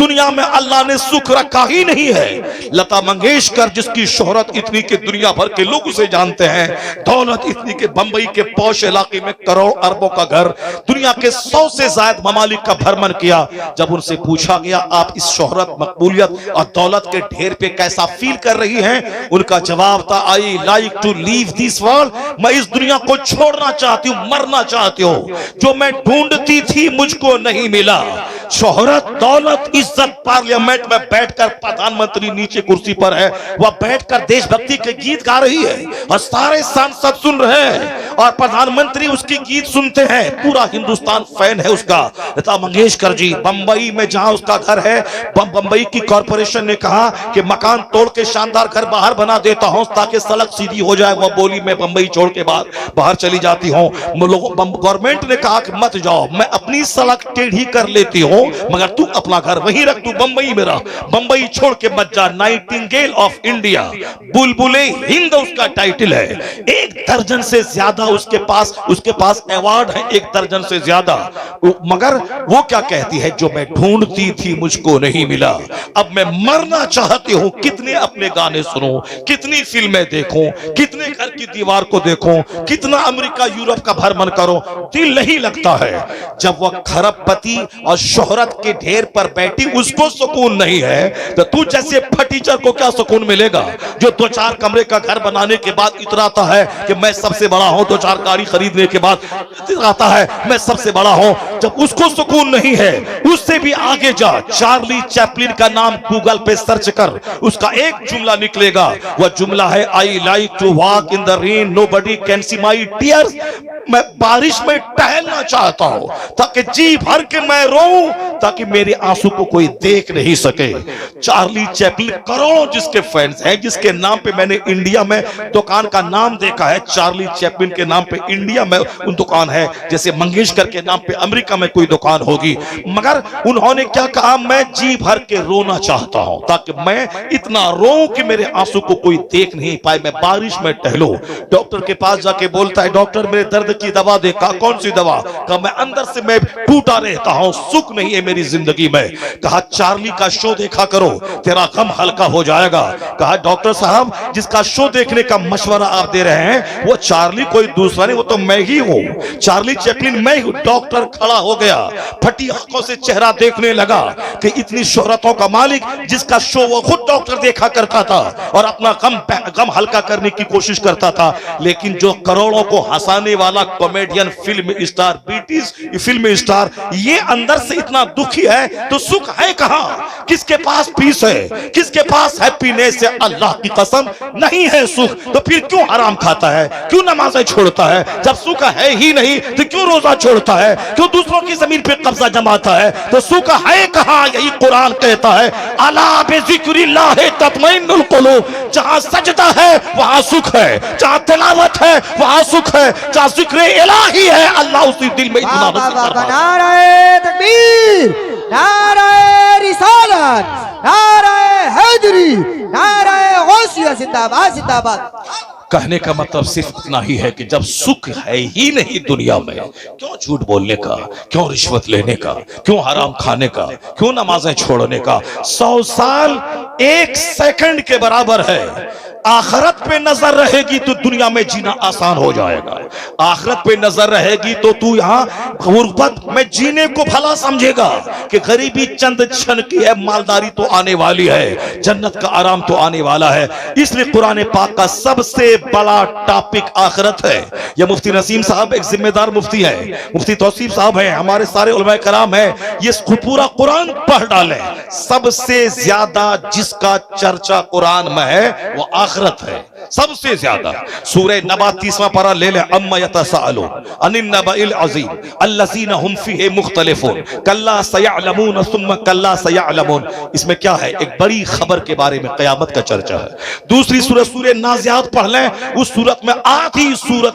دنیا میں اللہ نے سکھ رکھا ہی نہیں ہے۔ لتا منگیشکر جس کی شہرت اتنی کہ دنیا بھر کے لوگ اسے جانتے ہیں، دولت اتنی کہ بمبئی کے پوش علاقے میں کروڑ اربوں کا گھر، دنیا کے 100 سے زائد ممالک کا بھرمن کیا۔ جب ان سے پوچھا گیا آپ اس شہرت، مقبولیت اور دولت کے ڈھیر پہ کیسا فیل کر رہی ہیں، ان کا جواب تھا I like to leave this world، میں اس دنیا کو چھوڑنا چاہتی ہوں، مرنا چاہتی ہوں، جو میں ڈھونڈتی تھی مجھ کو نہیں ملا۔ شہرت، دولت، عزت، پارلیمنٹ میں بیٹھ کر پردھان منتری نیچے کرسی پر ہے، وہ بیٹھ کر دیش بھکتی کے گیت گا رہی ہے اور سارے سانسد سن رہے ہیں اور پردھان منتری اس کی گیت سنتے ہیں، پورا ہندوستان فین ہے اس کا۔ لتا منگیشکر جی بمبئی میں جہاں اس کا گھر ہے، بمبئی کی کارپوریشن نے کہا کہ مکان توڑ کے شاندار گھر باہر بنا دیتا ہوں تاکہ سڑک سیدھی ہو جائے، وہ بولی میں بمبئی چھوڑ کے باہر چلی جاتی ہوں۔ گورنمنٹ نے کہا کہ مت جاؤ، میں اپنی سڑک ٹیڑھی کر لیتی ہوں مگر تو اپنا گھر وہیں رکھ، تو بمبئی میں رہ، بمبئی چھوڑ کے مت جا۔ نائٹنگیل آف انڈیا، بلبلے ہند اس کا ٹائٹل ہے۔ 1 درجن سے زیادہ اس کے پاس ایوارڈ ہیں، 1 درجن سے زیادہ، مگر وہ کیا کہتی ہے، جو میں ڈھونڈتی تھی مجھ کو نہیں ملا، اب میں مرنا چاہتی ہوں۔ کتنے اپنے گانے سنوں، کتنی فلمیں دیکھوں، کتنے گھر کی دیوار کو دیکھوں، کتنا امریکہ یورپ کا بھرمن کروں، دل نہیں لگتا ہے۔ جب وہ کھرب پتی اور شہرت کے ڈھیر پر بیٹھی اس کو سکون نہیں ہے تو جیسے پھٹیچر کو کیا سکون ملے گا، جو 2-4 کمرے کا گھر بنانے کے بعد اتراتا ہے کہ میں سب سے بڑا ہوں، 2-4 گاڑی خریدنے کے بعد اتراتا ہے میں سب سے بڑا ہوں، جب اس کو سکون نہیں ہے۔ اس سے بھی آگے جا، چارلی چیپلن کا نام گوگل پہ سرچ کر، اس کا ایک جملہ نکلے گا، وہ جملہ ہے I like to walk in the rain, nobody can see my tears، میں بارش میں ٹہلنا چاہتا ہوں تاکہ جی بھر کے میں روؤں، تاکہ میرے آنسو کو کوئی دیکھ نہیں سکے۔ چارلی چیپلن کروڑوں جس کے فینس ہیں، جس کے نام پہ میں نے انڈیا میں دکان کا نام دیکھا ہے، چارلی چیپلن کے نام پہ انڈیا میں ان دکان ہے، جیسے منگیشکر کے نام پہ امریکہ میں کوئی دکان ہوگی، مگر انہوں نے کیا کہا، میں جی بھر کے رونا چاہتا ہوں تاکہ میں اتنا روؤں کہ میرے آنسو کو کوئی دیکھ نہیں پائے، میں بارش میں ٹہلوں۔ ڈاکٹر کے پاس جا کے بولتا ہے ڈاکٹر میرے درد کی دوا دے، کہا کون سی دوا، کہا میں اندر سے میں ٹوٹا رہتا ہوں، سکھ نہیں ہے میری زندگی میں، کہا چارلی کا شو دیکھا کرو تیرا غم ہلکا ہو جائے گا۔ کہا ڈاکٹر صاحب جس کا شو دیکھنے کا مشورہ آپ دے رہے ہیں وہ چارلی کوئی دوسرا نہیں، وہ تو میں ہی ہوں، چارلی چیپلن میں ہوں۔ ڈاکٹر کھڑا ہو گیا، پھٹی آنکھوں سے چہرہ دیکھنے لگا کہ اتنی شہرتوں کا مالک جس کا شو وہ خود ڈاکٹر دیکھا کرتا تھا اور اپنا غم ہلکا کرنے کی کوشش کرتا تھا، لیکن جو کروڑوں کو ہنسانے والا کامیڈین، فلم اسٹار، بیٹیز فلم اسٹار، یہ اندر سے اتنا دکھی ہے تو سکھ ہے کہاں؟ کس کے پاس پیس ہے، کس کے پاس ہیپینس ہے؟ اللہ کی قسم نہیں ہے سکھ، تو پھر کیوں حرام کھاتا ہے، کیوں نمازیں چھوڑتا ہے؟ جب سکھ ہے ہی نہیں تو کیوں روزہ چھوڑتا ہے، کیوں دوسروں کی زمین پہ قبضہ جماتا ہے؟ تو سکھ ہے کہاں؟ یہی قرآن کہتا ہے الا بذکر اللہ تطمئن القلوب، جہاں سجدہ ہے وہاں سکھ ہے، جہاں تلاوت ہے وہاں سکھ ہے، جہاں ذکر الہی ہے اللہ اسی دل میں اطمینان نصیب فرمائے۔ نعرہ تکبیر، نعرہ رسالت، نعرہ حیدری، نعرہ غوثیہ، زندہ باد زندہ باد۔ کہنے کا مطلب صرف اتنا ہی ہے کہ جب سکھ ہے ہی نہیں دنیا میں، کیوں جھوٹ بولنے کا، کیوں رشوت لینے کا، کیوں حرام کھانے کا، کیوں نمازیں چھوڑنے کا؟ 100 سال 1 سیکنڈ کے برابر ہے۔ آخرت پہ نظر رہے گی تو دنیا میں جینا آسان ہو جائے گا، آخرت پہ نظر رہے گی تو یہاں غربت میں جینے کو بھلا سمجھے گا کہ غریبی چند چھن کی ہے، مالداری تو آنے والی ہے، جنت کا آرام تو آنے والا ہے۔ اس لیے قرآن پاک کا سب سے بڑا ٹاپک آخرت ہے۔ یہ مفتی نسیم صاحب ایک ذمہ دار مفتی ہے، مفتی توصیف صاحب ہیں، ہمارے سارے علماء کرام ہیں، یہ پورا قرآن پڑھ ڈالیں، سب سے زیادہ جس کا چرچا قرآن میں ہے وہ آخرت ہے، سب سے زیادہ۔ سورہ نبا 30واں پارہ لے لیں، اما یتساءلون عن النبأ العظیم الذین هم فیہ مختلفون کلا سیعلمون ثم کلا سیعلمون۔ اس میں کیا ہے؟ ایک بڑی خبر کے بارے میں، قیامت کا چرچا ہے۔ دوسری سورہ نازعات پڑھ لیں، اس سورت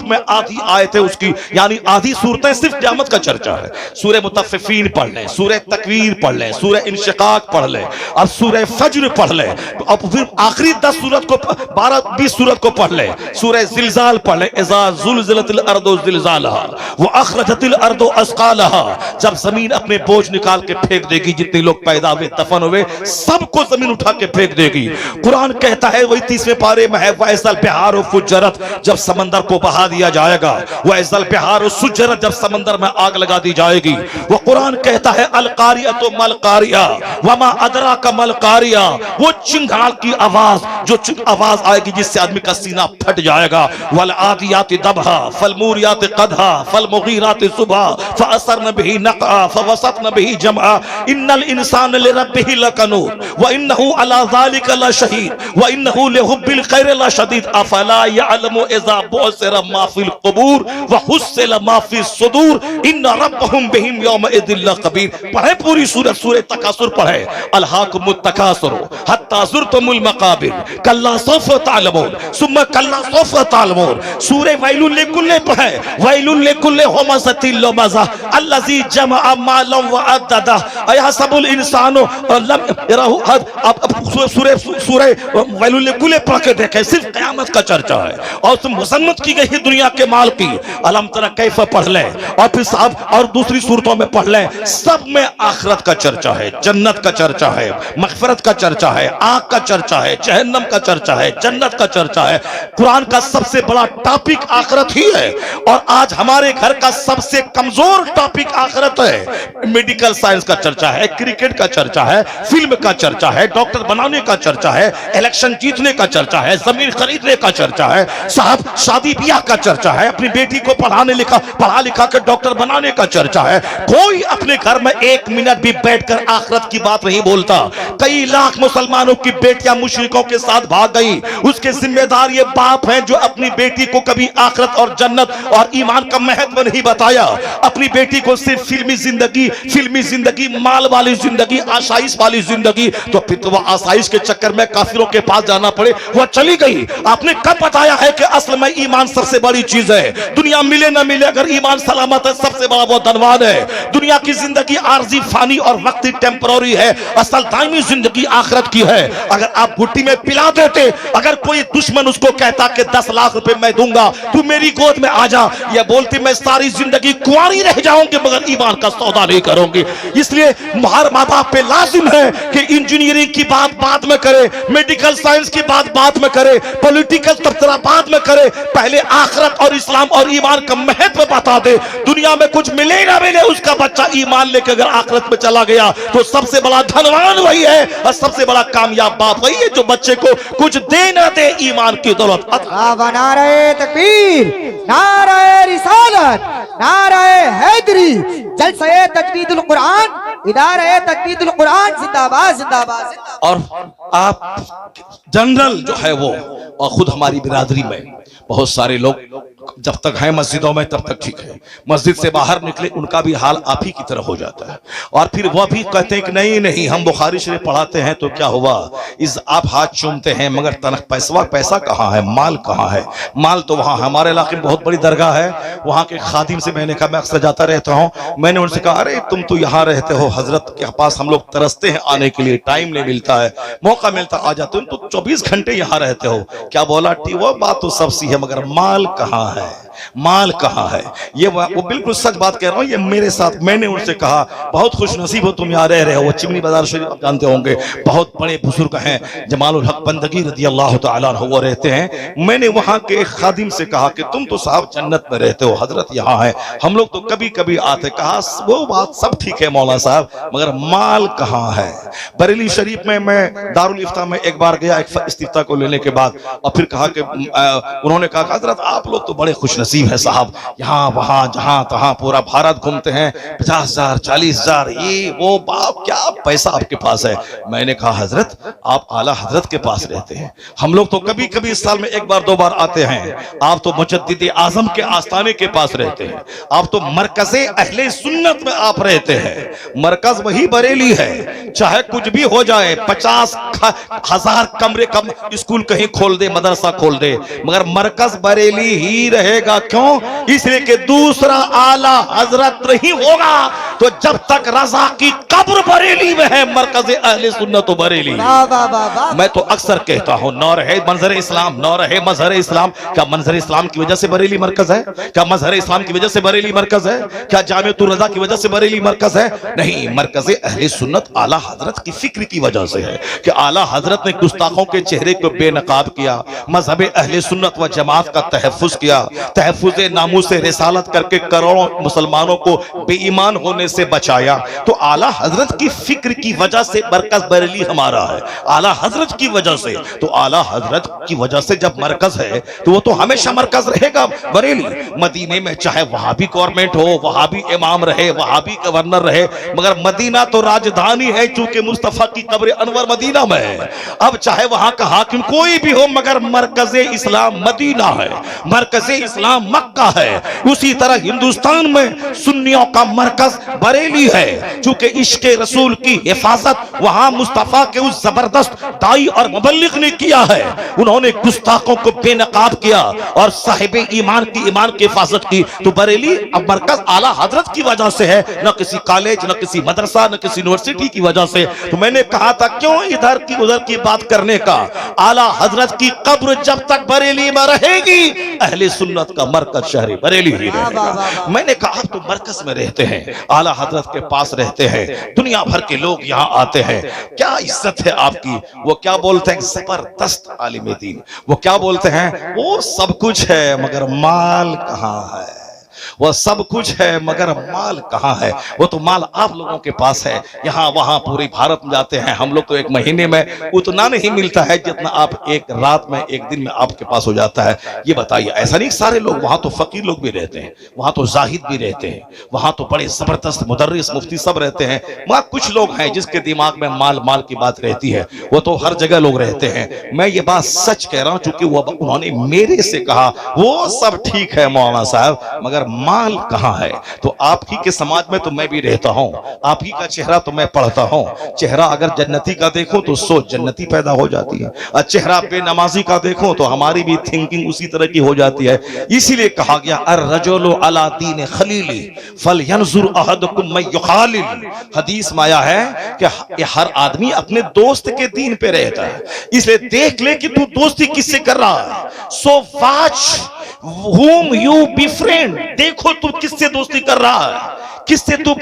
میں آدھی آیت ہے اس کی، یعنی آدھی صورتیں صرف قیامت کا چرچا ہے۔ سورہ مطففین پڑھ لیں، سورہ تکویر پڑھ لیں، سورہ انشقاق پڑھ لیں، اور سورہ فجر پڑھ لیں، اور پھر آخری 10 سورت کو 12-20 सूरत को पढ़ ले, सूरह जिलजाल पढ़ ले, इज़ा ज़ुलज़िलतिल अर्दु ज़िलज़ालहा व अख़रजतिल अर्दु अस्क़ालहा, जब जमीन अपने बोझ निकाल के फेंक देगी, जितने लोग पैदा हुए दफन हुए सबको जमीन उठा के फेंक देगी। कुरान कहता है वही 30वें पारे में है, वैसल बिहार फुज्जरत, जब समंदर को बहा दिया जाएगा, वैसल बिहार सुज्जरत, जब समंदर में आग लगा दी जाएगी। वो कुरान कहता है अल कारियतु मल कारिया वमा अदराका मल कारिया, वो चिंगार की आवाज, जो आवाज आएगी जिससे आदमी का सीना फट जाएगा। वल आदियाति दबहा फल मूरियाति कदहा फल मुगीराति सुबहा फअसरन बिही नक़आ फवसतन बिही जमआ इन्नल इंसान लिरब्बिही लकनूद व इन्नहु अला ज़ालिका लशहीद व इन्नहु लिहुब्बिल खैर लशदीद अफला यअलमु इज़ा बुअसिरा मा फिल क़ुबूर व हुस्सिला मा फिस सुदूर इन्न रब्बहुम बिहिम यौमइज़िन लख़बीर। पढ़े पूरी सूरत, सूरह तकासुर पढ़े, अलहाकुमुत तकासुर हत्ता ज़ुरतुमुल मक़ाबिर कल्ला सौफ तालमून सुम्मा कल्ला सौफ तालमून। सूरह वैलुल लिकुल्ले पढ़े, वैलुल लिकुल्ले हुमज़तिल लुमज़ा अल्लज़ी जमअ मालन व अद्ददा अयहसबुल इंसानु लम यरहु। सूरह वैलुल लिकुल्ले पढ़ के देखें, सिर्फ क़यामत का चर्चा है और तुम मुसन्नत की गई दुनिया के माल की। अलम तरा कैफ पढ़ लें और फिर साहब और दूसरी सूरतों में पढ़ लें, सब में आखिरत का चर्चा है, जन्नत का चर्चा है, मग़फ़िरत का चर्चा है, आग का चर्चा है, जहन्नम का चर्चा है, जन्नत का चर्चा है। कुरान का सबसे बड़ा टॉपिक आखिरत ही है और आज हमारे घर का सबसे कमजोर टॉपिक आखिरत है। मेडिकल साइंस का चर्चा है, क्रिकेट का चर्चा है, फिल्म का चर्चा है, डॉक्टर बनाने का चर्चा है, इलेक्शन जीतने का चर्चा है, जमीन खरीदने का चर्चा है, साहब शादी ब्याह का चर्चा है, अपनी बेटी को पढ़ा लिखा कर डॉक्टर बनाने का चर्चा है। कोई अपने घर में एक मिनट भी बैठकर आखिरत की बात नहीं बोलता। कई लाख मुसलमानों की बेटियां मुशरिकों के साथ भाग गई, उसके जिम्मेदार ये बाप हैं जो अपनी बेटी को कभी आखिरत और जन्नत और ईमान का महत्व नहीं बताया। अपनी बेटी को सिर्फ फिल्मी जिंदगी, माल वाली जिंदगी, आसाइश वाली जिंदगी, तो फिर तो वह आसाइश के चक्कर में काफिरों के पास जाना पड़े, वह चली गई। आपने कब बताया है कि असल में ईमान सबसे बड़ी चीज है? दुनिया मिले ना मिले, अगर ईमान सलामत है सबसे बड़ा वो धनवान है। दुनिया की जिंदगी आरजी, फानी और वक्ती, टेम्पररी है, असल दायमी जिंदगी आखिरत की है। अगर आप भुट्टी में पिला देते, अगर कोई दुश्मन उसको कहता कि 10 लाख रुपए मैं दूंगा, तू मेरी गोद में आ जा, यह बोलती मैं सारी जिंदगी कुंवारी रह जाऊंगी मगर ईमान का सौदा नहीं करूंगी। इसलिए हर माँ बाप पे लाजिम है कि इंजीनियरिंग की बात बाद में करे, मेडिकल साइंस की बात बाद में करे, पॉलिटिकल तबसरा बाद में करे, पहले आखिरत और इस्लाम और ईमान का महत्व बता दे। दुनिया में कुछ मिले ना मिले, उसका बच्चा ईमान लेकर अगर आखिरत में चला गया तो सबसे बड़ा धनवान वही है और सबसे बड़ा कामयाब बाप वही है जो बच्चे को कुछ दे ना दे ईमान की दौलत। नारे तकबीर, नारे रिसालत, नारे हैदरी, जलसे तजदीदुल कुरान, इदारे तजदीदुल कुरान जिंदाबाद जिंदाबाद जिंदाबाद। और आप जनरल जो है वो, और खुद हमारी बिरादरी में बहुत सारे लोग जब तक हैं मस्जिदों में तब तक ठीक है, मस्जिद से बाहर निकले उनका भी हाल आप ही की तरह हो जाता है। और फिर वह भी कहते हैं कि नहीं हम बुखारी शरीफ पढ़ाते हैं तो क्या हुआ, इस आप हाथ चूमते हैं मगर तनख पैसा कहाँ है, माल कहाँ है? माल तो वहाँ हमारे इलाके में बहुत बड़ी दरगाह है, वहाँ के खादिम से मैंने कहा, मैं अक्सर जाता रहता हूँ, मैंने उनसे कहा अरे तुम तो यहाँ रहते हो, हजरत के पास हम लोग तरसते हैं आने के लिए, टाइम नहीं मिलता है, मौका मिलता आ जाते हो, तो 24 घंटे यहाँ रहते हो। क्या बोला? वो बात तो सब सी है मगर माल कहाँ है, माल कहाँ है? ये वो बिल्कुल सच बात कह रहा हूँ, ये मेरे साथ, मैंने उनसे कहा बहुत खुश नसीब हो तुम यहाँ रह रहे हो। वो चिमनी बाजार शरीफ आप जानते होंगे, बहुत बड़े बुजुर्ग हैं, जमालुल हक बंदगी रज़ी अल्लाह तआला अन्हु वो रहते हैं। मैंने वहाँ के एक खादिम से कहा कि तुम तो साहब जन्नत में रहते हो, हजरत यहाँ है, हम लोग तो कभी कभी आते। कहा वो बात सब ठीक है मौला साहब मगर माल कहाँ है? बरेली शरीफ में मैं दारुल इफ्ता में एक बार गया, एक इस्तिफ्ता को लेने के बाद, और फिर कहा कि उन्होंने कहा हजरत आप लोग तो बड़े खुश नसीब है साहब, यहाँ वहाँ जहाँ तहाँ पूरा भारत घूमते हैं, 50,000 40,000 ये वो, बाप क्या पैसा आपके पास है? मैंने कहा हजरत आप आला हजरत के पास रहते हैं, हम लोग तो कभी कभी साल में एक बार दो बार आते हैं, आप तो मुजद्दिद आजम के आस्थाने के पास रहते हैं, आप तो मरकज़े अहले सुन्नत में आप रहते हैं। मरकज वही बरेली है, चाहे कुछ भी हो जाए, 50,000 कमरे कम स्कूल कहीं खोल दे, मदरसा खोल दे, मगर मरकज बरेली ही رہے گا. کیوں؟ اس لیے کہ دوسرا اعلیٰ حضرت نہیں ہوگا. تو جب تک رضا کی قبر بریلی میں ہے، مرکز اہل سنت و بریلی. میں تو اکثر کہتا ہوں نہ رہے منظر اسلام، نہ رہے مظہر اسلام. کیا منظر اسلام کی وجہ سے بریلی مرکز ہے؟ کیا مظہر اسلام کی وجہ سے بریلی مرکز ہے؟ کیا جامعۃ الرضا کی وجہ سے بریلی مرکز ہے؟ نہیں، مرکز اہل سنت اعلیٰ حضرت کی فکر کی وجہ سے ہے کہ اعلیٰ حضرت نے گستاخوں کے چہرے کو بے نقاب کیا، مذہب اہل سنت و جماعت کا تحفظ کیا، تحفظ ناموس رسالت کر کے کروڑوں مسلمانوں کو بے ایمان ہونے سے بچایا. تو اعلیٰ حضرت کی فکر کی وجہ سے مرکز بریلی ہمارا ہے، اعلیٰ حضرت کی وجہ سے. تو اعلیٰ حضرت کی وجہ سے جب مرکز ہے تو وہ تو ہمیشہ مرکز رہے گا بریلی. مدینے میں چاہے وہاں بھی گورنمنٹ ہو، وہاں بھی امام رہے، وہاں بھی گورنر رہے، مگر مدینہ تو راجدھانی ہے، چونکہ مصطفیٰ کی قبر انور مدینہ میں ہے. اب چاہے وہاں کا حاکم کوئی بھی ہو، مگر مرکز اسلام مدینہ ہے، مرکز اسلام مکہ ہے. اسی طرح ہندوستان میں سنیوں کا مرکز بریلی ہے، چونکہ عشق رسول کی حفاظت وہاں مصطفیٰ کے اس زبردست دائی اور مبلغ نے کیا ہے. انہوں نے گستاخوں کو بے نقاب کیا اور صاحب ایمان کی حفاظت کی. تو بریلی اب مرکز اعلیٰ حضرت کی وجہ سے ہے، نہ کسی کالج، نہ کسی مدرسہ، نہ کسی یونیورسٹی کی وجہ سے. تو میں نے کہا تھا کیوں ادھر کی ادھر کی بات کرنے کا. اعلیٰ حضرت کی قبر جب تک بریلی میں رہے گی، اہل سنت کا مرکز شہر بریلی ہی رہے گا. میں نے کہا آپ تو مرکز میں رہتے ہیں، اعلیٰ حضرت کے پاس رہتے ہیں، دنیا بھر کے لوگ یہاں آتے ہیں، کیا عزت ہے آپ کی. وہ کیا بولتے ہیں؟ زبردست عالم دین. وہ کیا بولتے ہیں؟ وہ سب کچھ ہے مگر مال کہاں ہے. وہ سب کچھ ہے مگر مال کہاں ہے. وہ تو مال آپ لوگوں کے پاس ہے، یہاں وہاں پوری بھارت میں جاتے ہیں. ہم لوگ تو ایک مہینے میں اتنا نہیں ملتا ہے جتنا آپ ایک رات میں ایک دن میں آپ کے پاس ہو جاتا ہے. یہ بتائیے، ایسا نہیں سارے لوگ وہاں تو فقیر لوگ بھی رہتے ہیں، وہاں تو زاہد بھی رہتے ہیں، وہاں تو بڑے زبردست مدرس مفتی سب رہتے ہیں. وہاں کچھ لوگ ہیں جس کے دماغ میں مال مال کی بات رہتی ہے. وہ تو ہر جگہ لوگ رہتے ہیں. میں یہ بات سچ کہہ رہا ہوں چونکہ وہ انہوں نے میرے سے کہا وہ سب ٹھیک ہے مولانا صاحب، مگر مال کہاں ہے. تو آپ ہی کے سماج میں تو میں بھی رہتا ہوں، آپ ہی کا چہرہ تو میں پڑھتا ہوں. چہرہ اگر جنتی کا دیکھوں تو سوچ جنتی پیدا ہو جاتی ہے، اور چہرہ بے نمازی کا دیکھوں تو ہماری بھی تھنکنگ اسی طرح کی ہو جاتی ہے. اسی لیے کہا گیا الرجل علی دین خلیلی فلینظر احدکم من یخالل. حدیث میں آیا ہے کہ ہر آدمی اپنے دوست کے دین پہ رہتا ہے، اس لیے دیکھ لے کہ تو دوستی کس سے کر رہا ہے. سو واچ whom you befriend. دیکھو تو کس سے دوستی کر رہا ہے، کس سے تو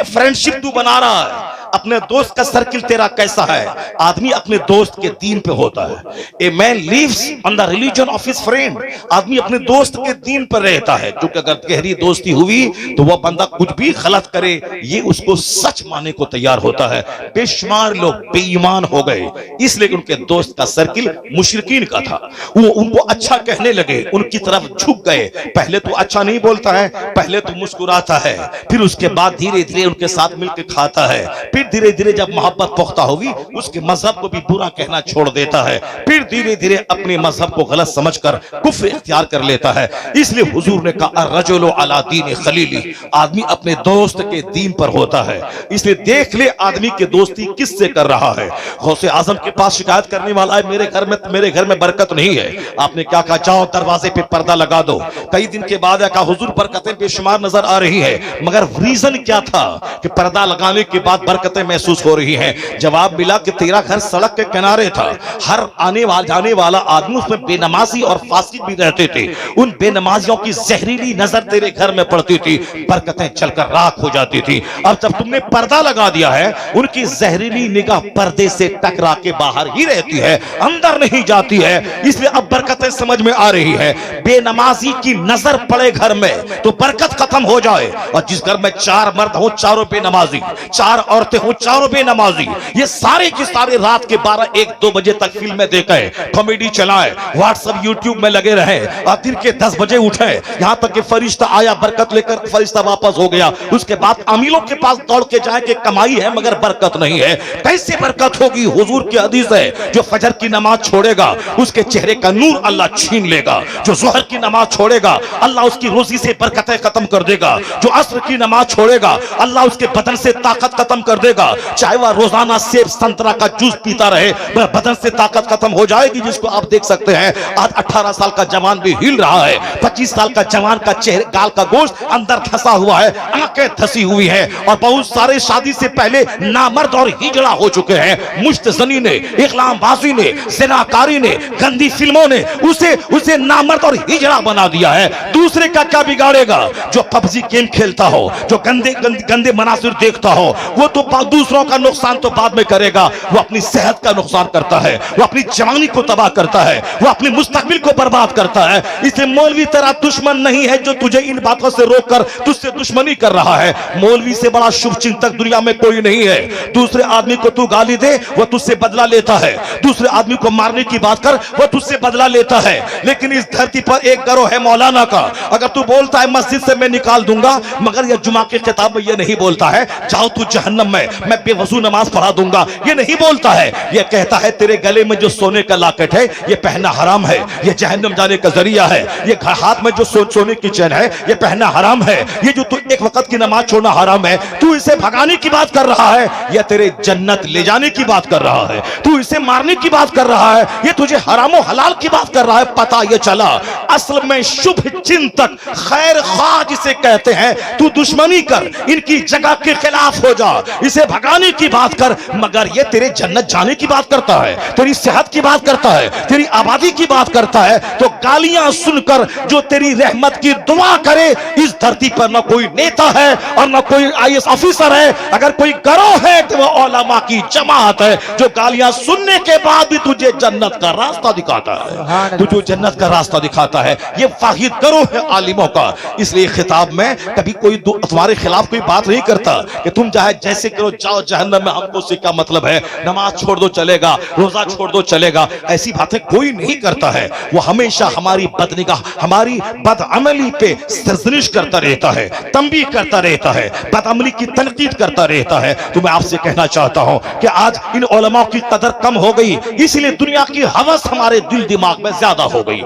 فرینڈشپ تو بنا رہا ہے. اپنے دوست کا سرکل تیرا کیسا ہے. آدمی اپنے دوست کے دین پہ ہوتا ہے. A man lives on the religion of his friend. آدمی اپنے دوست کے دین پر رہتا ہے، کیونکہ اگر گہری دوستی ہوئی تو وہ بندہ کچھ بھی غلط کرے یہ اس کو سچ ماننے کو تیار ہوتا ہے. بے شمار لوگ بے ایمان ہو گئے اس لیے ان کے دوست کا سرکل مشرکین کا تھا. وہ ان کو اچھا کہنے لگے، ان کی طرف جھک گئے. پہلے تو اچھا نہیں بولتا ہے، پہلے تو مسکراتا ہے، پھر اس کے بعد دھیرے دھیرے ان کے ساتھ مل کے کھاتا ہے. پھر دھیرے دھیرے جب محبت پختہ ہوگی اس کے مذہب کو بھی برا کہنا چھوڑ دیتا ہے. پھر دھیرے دھیرے اپنے مذہب کو غلط سمجھ کر کفر اختیار کر لیتا ہے. اس لیے حضور نے کہا الرجل علی دین خلیلی. آدمی اپنے دوست کے دین پر ہوتا ہے. اس لیے دیکھ لے آدمی کی دوستی کس سے کر رہا ہے. غوث اعظم کے پاس شکایت کرنے والا ہے میرے گھر میں برکت نہیں ہے. آپ نے کیا کہا؟ جاؤ دروازے پہ پردہ لگا دو. کئی دن کے بعد کہا حضور برکتیں بے شمار نظر آ رہی ہے، مگر ریزن کیا تھا کہ پردہ لگانے کے بعد برکتیں محسوس ہو رہی ہیں؟ جواب ملا کہ تیرا گھر سڑک کے کنارے تھا، ہر آنے جانے والا آدمی اس میں بے نمازی اور فاسق بھی رہتے تھے. ان بے نمازیوں کی زہریلی نظر تیرے گھر میں پڑتی تھی، برکتیں چل کر راکھ ہو جاتی تھی. اب جب تم نے پردہ لگا دیا ہے ان کی زہریلی نگاہ پردے سے ٹکرا کے باہر ہی رہتی ہے، اندر نہیں جاتی ہے. اس لیے اب برکتیں سمجھ میں آ رہی ہے. بے نمازی کی نظر پڑے گھر میں تو برکت ختم ہو جائے. اور جس گھر میں 4 مرد ہوں چاروں بے نمازی، 4 عورتیں ہوں چاروں بے نمازی، یہ سارے کی سارے رات کے 12 1 2 بجے تک فلمیں دیکھیں، کامیڈی چلائیں، واٹس ایپ یوٹیوب میں لگے رہیں، اور دن کے 10 بجے اٹھیں، یہاں تک کہ فرشتہ آیا برکت لے کر فرشتہ واپس ہو گیا. اس کے بعد امیروں کے پاس دوڑ کے جائیں کہ کمائی ہے مگر برکت نہیں ہے. کیسے برکت ہوگی؟ حضور کی حدیث ہے جو فجر کی نماز چھوڑے گا اس کے چہرے کا نور اللہ چھین لے گا. جو ظہر کی نماز چھوڑے گا اللہ اس کی روزی سے برکتیں ختم کر دے گا. جو عصر کی نماز نماز چھوڑے گا اللہ اس کے بدن سے طاقت ختم کر دے گا. چاہے وہ روزانہ سیب سنترا کا جوس پیتا رہے, بدن سے طاقت ختم ہو جائے گی. جس کو آپ دیکھ سکتے ہیں آج 18 سال کا جوان بھی ہل رہا ہے, 25 سال کا جوان کا چہرے گال کا گوشت اندر دھسا ہوا ہے, آنکھیں دھسی ہوئی ہیں, اور بہت سارے شادی سے پہلے نامرد اور ہجڑا ہو چکے ہیں. مشت زنی نے, اقلام بازی نے, زناکاری نے, گندی فلموں نے اسے نامرد اور ہجڑا بنا دیا ہے. دوسرے کا کیا بگاڑے گا؟ جو پبجی گیم کھیلتا ہو, جو گندے مناظر دیکھتا ہو, وہ تو دوسروں کا نقصان تو بعد میں کرے گا, وہ اپنی صحت کا نقصان کرتا ہے, وہ اپنی جوانی کو تباہ کرتا ہے, وہ اپنی مستقبل کو برباد کرتا ہے. اس لیے مولوی تیرا دشمن نہیں ہے جو تجھے ان باتوں سے روک کر تجھ سے دشمنی کر رہا ہے. مولوی سے بڑا شبھ چنتک دنیا میں کوئی نہیں ہے. دوسرے آدمی کو تو گالی دے وہ تجھ سے بدلہ لیتا ہے, دوسرے آدمی کو مارنے کی بات کر وہ تجھ سے بدلہ لیتا ہے. لیکن اس دھرتی پر ایک گروہ ہے مولانا کا, اگر تو بولتا ہے مسجد سے میں نکال دوں گا, مگر یہ جمعہ کی خطاب میں یہ نہیں بولتا ہے جاؤ تو جہنم میں بے وضو نماز پڑھا دوں گا, یہ نہیں بولتا ہے. یہ کہتا ہے تیرے گلے میں جو سونے کا لاکٹ ہے یہ پہننا حرام ہے, یہ جہنم جانے کا ذریعہ ہے. یہ ہاتھ میں جو سونے کی چین ہے یہ پہننا حرام ہے. یہ جو تو ایک وقت کی نماز چھوڑنا حرام ہے, تو اسے بھگانے کی بات کر رہا ہے یا تیرے جنت لے جانے کی بات کر رہا ہے, تو اسے مارنے کی بات کر رہا ہے, یہ تجھے حرام و حلال کی بات کر رہا ہے. پتہ یہ چلا اصل میں شبھ چنتک خیر خواہ جسے کہتے ہیں, تو دشمنی کر, ان کی جگہ کے خلاف ہو جا, اسے بھگانے کی بات کر, مگر یہ تیرے جنت جانے کی بات کرتا ہے, تیری صحت کی بات کرتا ہے, تیری آبادی کی بات کرتا ہے. تو گالیاں سن کر جو تیری رحمت کی دعا کرے, اس دھرتی پر نہ کوئی نیتا ہے اور نہ کوئی IAS آفیسر ہے. اگر کوئی گروہ ہے تو وہ علماء کی جماعت ہے جو گالیاں سننے کے بعد بھی تجھے جنت کا راستہ دکھاتا ہے, تجھے جنت کا راستہ دکھاتا ہے. یہ واحد گروہ ہے عالموں کا. اس لیے خطاب میں کبھی کوئی تمہارے خلاف کوئی بات نہیں کرتا کہ تم چاہے جیسے کرو جاؤ جہنم میں, ہم کو سے کیا مطلب ہے, نماز چھوڑ دو چلے گا, روزہ چھوڑ دو چلے گا, ایسی باتیں کوئی نہیں کرتا ہے. وہ ہمیشہ ہماری بدنگاہ, ہماری بدعملی پہ سرزنش کرتا رہتا ہے, تنبیہ کرتا رہتا ہے, بدعملی کی تنقید کرتا رہتا ہے. تو میں آپ سے کہنا چاہتا ہوں کہ آج ان علماء کی قدر کم ہو گئی, اس لیے دنیا کی ہوس ہمارے دل دماغ میں زیادہ ہو گئی.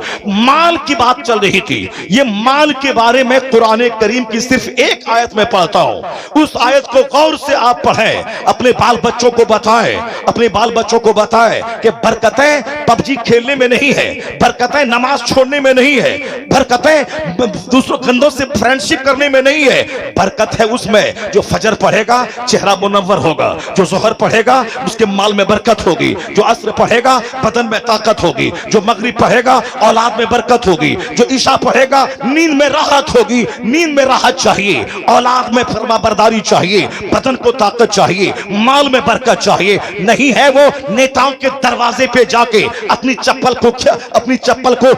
مال کی بات چل رہی تھی, یہ مال کے بارے میں قرآن کریم کی صرف ایک آیت میں پڑھتا ہوں. اس آیت کو غور سے آپ پڑھیں, اپنے بال بچوں کو بتائیں, اپنے بال بچوں کو بتائیں کہ برکتیں پبجی کھیلنے میں نہیں ہے, برکتیں نماز چھوڑنے میں نہیں ہے, برکتیں دوسروں گندوں سے فرینڈشپ کرنے میں نہیں ہے. برکت ہے اس میں جو فجر پڑھے گا چہرہ منور ہوگا, جو ظہر پڑھے گا اس کے مال میں برکت ہوگی, جو عصر پڑھے گا بدن میں طاقت ہوگی, جو مغرب پڑھے گا اولاد میں برکت ہوگی, جو عشاء پڑھے گا نیند میں راحت ہوگی. نیند میں راحت چاہیے, اولاد میں فرما برداری چاہیے, بدن کو طاقت چاہیے, مال میں برکت چاہیے. نہیں ہے وہ نیتاؤں کے دروازے پہ جا کے اپنی چپل کو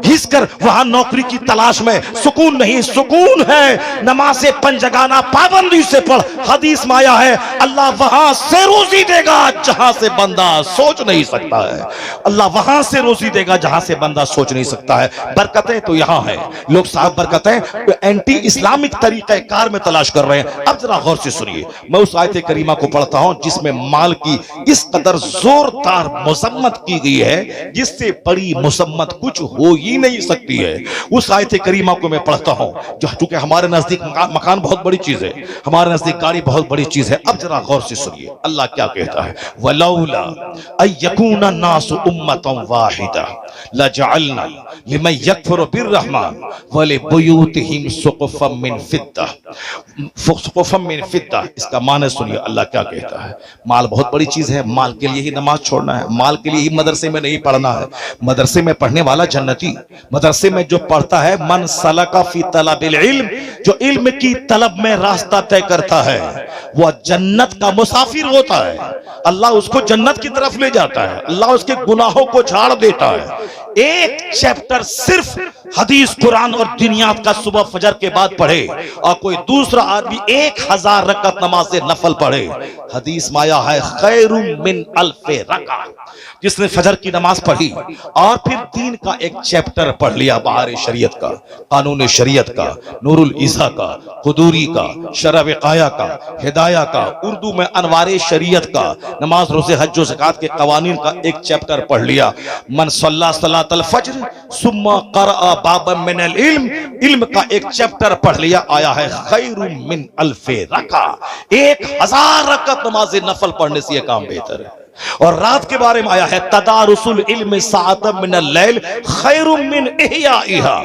گھس کر وہاں نوکری کی تلاش میں. سکون نہیں, سکون ہے نماز پنجگانہ پابندی سے پڑھ. حدیث میں آیا ہے اللہ وہاں سے روزی دے گا جہاں سے بندہ سوچ نہیں سکتا ہے. اللہ وہاں سے روزی دے گا جہاں سے بندہ سوچ نہیں سکتا ہے. برکتیں تو یہاں ہیں. لوگ صاحب برکتیں اینٹی اسلامک طریقہ کار میں تلاش کر رہے ہیں. اب ذرا غور سے سنیے, میں اس آیت کریمہ کو پڑھتا ہوں جس میں مال کی اس قدر زوردار مذمت کی گئی ہے جس سے بڑی مذمت کچھ ہو ہی نہیں سکتی ہے. اس آیت کریمہ کو میں پڑھتا ہوں جو چونکہ ہمارے نزدیک مکان بہت بڑی چیز ہے, ہمارے نزدیک گاڑی بہت بڑی چیز ہے. اب ذرا غور سے سنیے اللہ کیا کہتا ہے, وَلَوْلَا أَن يَكُونَ النَّاسُ أُمَّةً وَاحِدَةً لَجَعَلْنَا لِمَن يَكْفُرُ بِالرَّحْمَنِ وَلِبُيُوتِهِمْ سُقُفًا مِّن فِضَّةٍ. سقفًا مِّن فِضَّةٍ اس کا معنی سنیے اللہ کیا کہتا ہے. مال بہت بڑی چیز ہے, مال کے لیے ہی نماز چھوڑنا ہے, مال کے لیے ہی مدرسے میں نہیں پڑھنا ہے. مدرسے میں پڑھنے والا جنتی, مدرسے میں جو پڑھتا ہے من سلک فی طلب العلم, جو علم کی طلب میں راستہ طے کرتا ہے وہ جنت کا مسافر ہوتا ہے. اللہ اس کو جنت کی طرف لے جاتا ہے, اللہ اس کے گناہوں کو جھاڑ دیتا ہے. ایک چیپٹر صرف حدیث قرآن اور دنیات کا صبح فجر کے بعد پڑھے اور کوئی دوسرا آدمی 1000 رکعت نماز نفل پڑھے, حدیث میں آیا ہے خیر من الف رکعت. جس نے فجر کی نماز پڑھی اور پھر دین کا ایک چیپٹر پڑھ لیا, بہار شریعت کا, قانون شریعت کا, نور العزا کا, قدوری کا, شرع وقایہ کا, ہدایہ کا, اردو میں انوار شریعت کا, نماز روزے حج و زکات کے قوانین کا ایک چیپٹر پڑھ لیا. من صلی اللہ सलात अल फज्र सुम्मा क़रअ बाबन मिन अल इल्म, इल्म का एक चैप्टर पढ़ लिया, आया है खैरुम मिन अल्फे रका, 1000 रकअत नमाज नफल पढ़ने से ये काम बेहतर है। और रात के बारे में आया है तदारुसुल इल्म साअतम मिनल लैल खैरुम मिन इहयाइहा,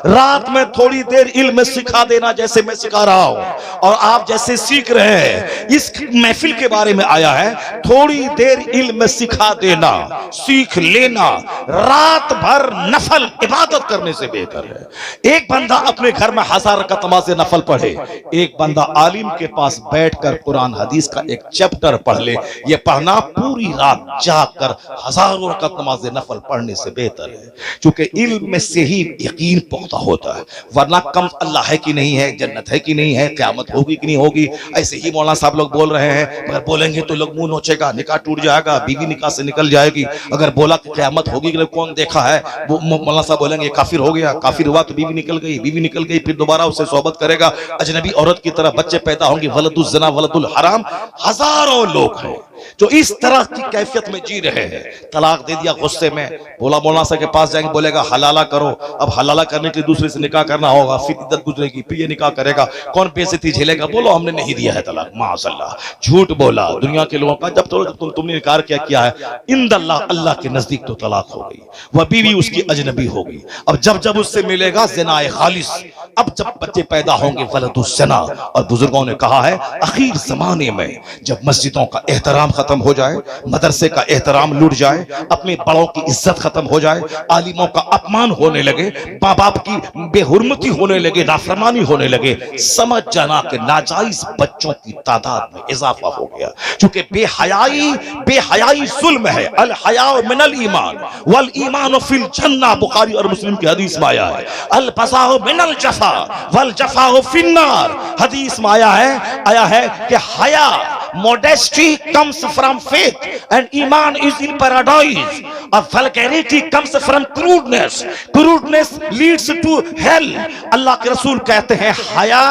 रात में थोड़ी देर इल्म सिखा देना, जैसे मैं सिखा रहा हूं और आप जैसे सीख रहे हैं। इस महफिल के बारे में आया है थोड़ी देर इल्म सिखा देना, सीख लेना, रात भर नफल इबादत करने से बेहतर है। एक बंदा अपने घर में 1000 रकअत नमाज नफल पढ़े, एक बंदा आलिम के पास बैठकर कुरान हदीस का एक चैप्टर पढ़ ले, ये पढ़ना पूरी रात जाकर 1000 रकअत नमाज नफल पढ़ने से बेहतर है, क्योंकि इल्म से ही यकीन पुख्ता होता है। वरना कम अल्लाह है कि नहीं है, जन्नत है कि नहीं है, क़यामत होगी कि नहीं होगी, ऐसे ही मौलाना साहब लोग बोल रहे हैं, मगर बोलेंगे तो लोग मुंह नोचेगा, निकाह टूट जाएगा, बीवी निकाह से निकल जाएगी। अगर बोला कि क़यामत होगी कि कौन देखा है, वो मौलाना साहब बोलेंगे काफिर हो गया, काफिर हुआ तो बीवी निकल गई, बीवी निकल गई फिर दोबारा उससे सोहबत करेगा, अजनबी औरत की तरह बच्चे पैदा होंगे, वलदुल ज़ना वलदुल हराम। हजारों लोग हैं जो इस तरह की कैफियत में जी रहे हैं। तलाक दे दिया गुस्से में, बोला मौलाना साहब के पास जाएंगे, बोलेगा हलाला करो। अब हलाला करने के लिए दूसरे से निकाह करना होगा, फिर इद्दत गुजरेगी, फिर ये निकाह करेगा, कौन बेइज्जती झेलेगा? बोलो हमने नहीं दिया है तलाक, माशाअल्लाह, झूठ बोला दुनिया के लोगों का। जब तुमने इनकार क्या किया है, इंदल्लाह, अल्लाह के नजदीक तो तलाक हो गई, वह बीवी उसकी अजनबी हो गई। अब जब जब उससे मिलेगा ज़िनाए खालिस, अब जब बच्चे पैदा होंगे वलदुस ज़ना। और बुजुर्गों ने कहा है आखिर जमाने में जब मस्जिदों का एहतराम खत्म हो जाए, मदरसे का एहतराम लूट जाए, अपने बड़ों की इज्जत खत्म हो जाए, आलिमों का अपमान होने लगे, माँ बाप की बेहुरमती होने लगे, नाफरमानी होने लगे, समझ जाना कि नाजायज बच्चों की तादाद में इजाफा हो गया। क्योंकि बेहयाई जुल्म है। अल हया मिनल ईमान वल ईमान फिल जन्नह, बुखारी और मुस्लिम की हदीस में आया है। अल बज़ाउ मिनल जफा वल जफाउ फिन्नार, हदीस में आया है कि हया, modesty comes from faith and iman is in paradise, और vulgarity comes from crudeness leads to hell। अल्लाह के रसूल कहते हैं हया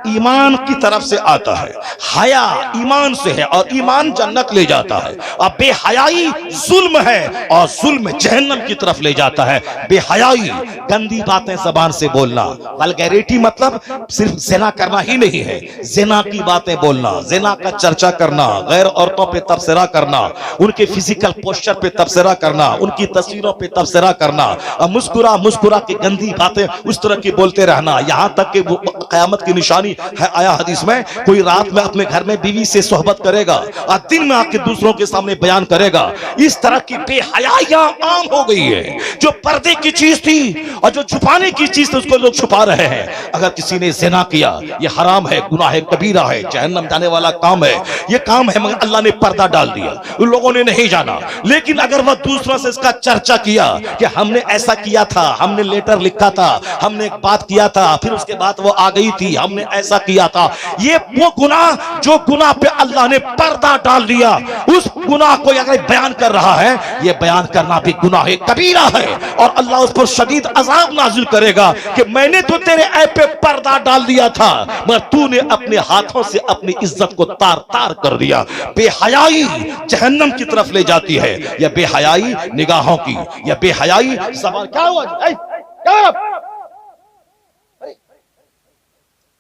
ईमान की तरफ से आता है, हया ईमान से है और ईमान जन्नत ले जाता है। और बेहयाई जुल्म है और जुल्म जहन्नम की तरफ ले जाता है। बेहयाई गंदी बातें ज़बान से बोलना, वल्गैरिटी मतलब सिर्फ ज़िना करना ही नहीं है, ज़िना की बातें बोलना, ज़िना का चर्चा करना, गैर औरतों पे तबसरा करना, उनके फिजिकल पोस्चर पे तबसरा करना, उनकी तस्वीरों पे तबसरा करना, और मुस्कुरा के गंदी बातें उस तरह की बोलते रहना, यहाँ तक कि क़यामत की निशानी है। आया हदीस में, कोई रात में अपने घर में बीवी से सोहबत करेगा और दिन में आके दूसरों के सामने बयान करेगा। इस तरह की बेहयाइयां आम हो गई है। जो पर्दे की चीज थी और जो छुपाने की चीज थी उसको लोग छुपा रहे हैं। अगर किसी ने ज़िना किया, ये हराम है, गुनाह है, कबीरा है, जहन्नम जाने वाला काम है, ये काम है, मगर अल्लाह ने पर्दा डाल दिया, उन लोगों ने नहीं जाना। लेकिन अगर वह दूसरों से इसका चर्चा किया कि हमने ऐसा किया था, हमने लेटर लिखा था, हमने एक बात किया था, फिर उसके बाद वो आ गई थी, हमने ऐसा किया था, ये वो गुनाह जो गुनाह पे अल्लाह ने पर्दा डाल दिया, उस गुनाह को अगर बयान कर रहा है, ये बयान करना भी गुनाह कबीरा है और अल्लाह उस पर शदीद अजाब नाजिल करेगा कि मैंने तो तेरे ऐप पे पर्दा डाल दिया था, मगर तूने अपने हाथों से अपनी इज्जत को तार तार कर दिया। बेहयाई जहन्नम की तरफ ले जाती है, या बेहयाई निगाहों की, या बेहयाई ज़बान। क्या हुआ?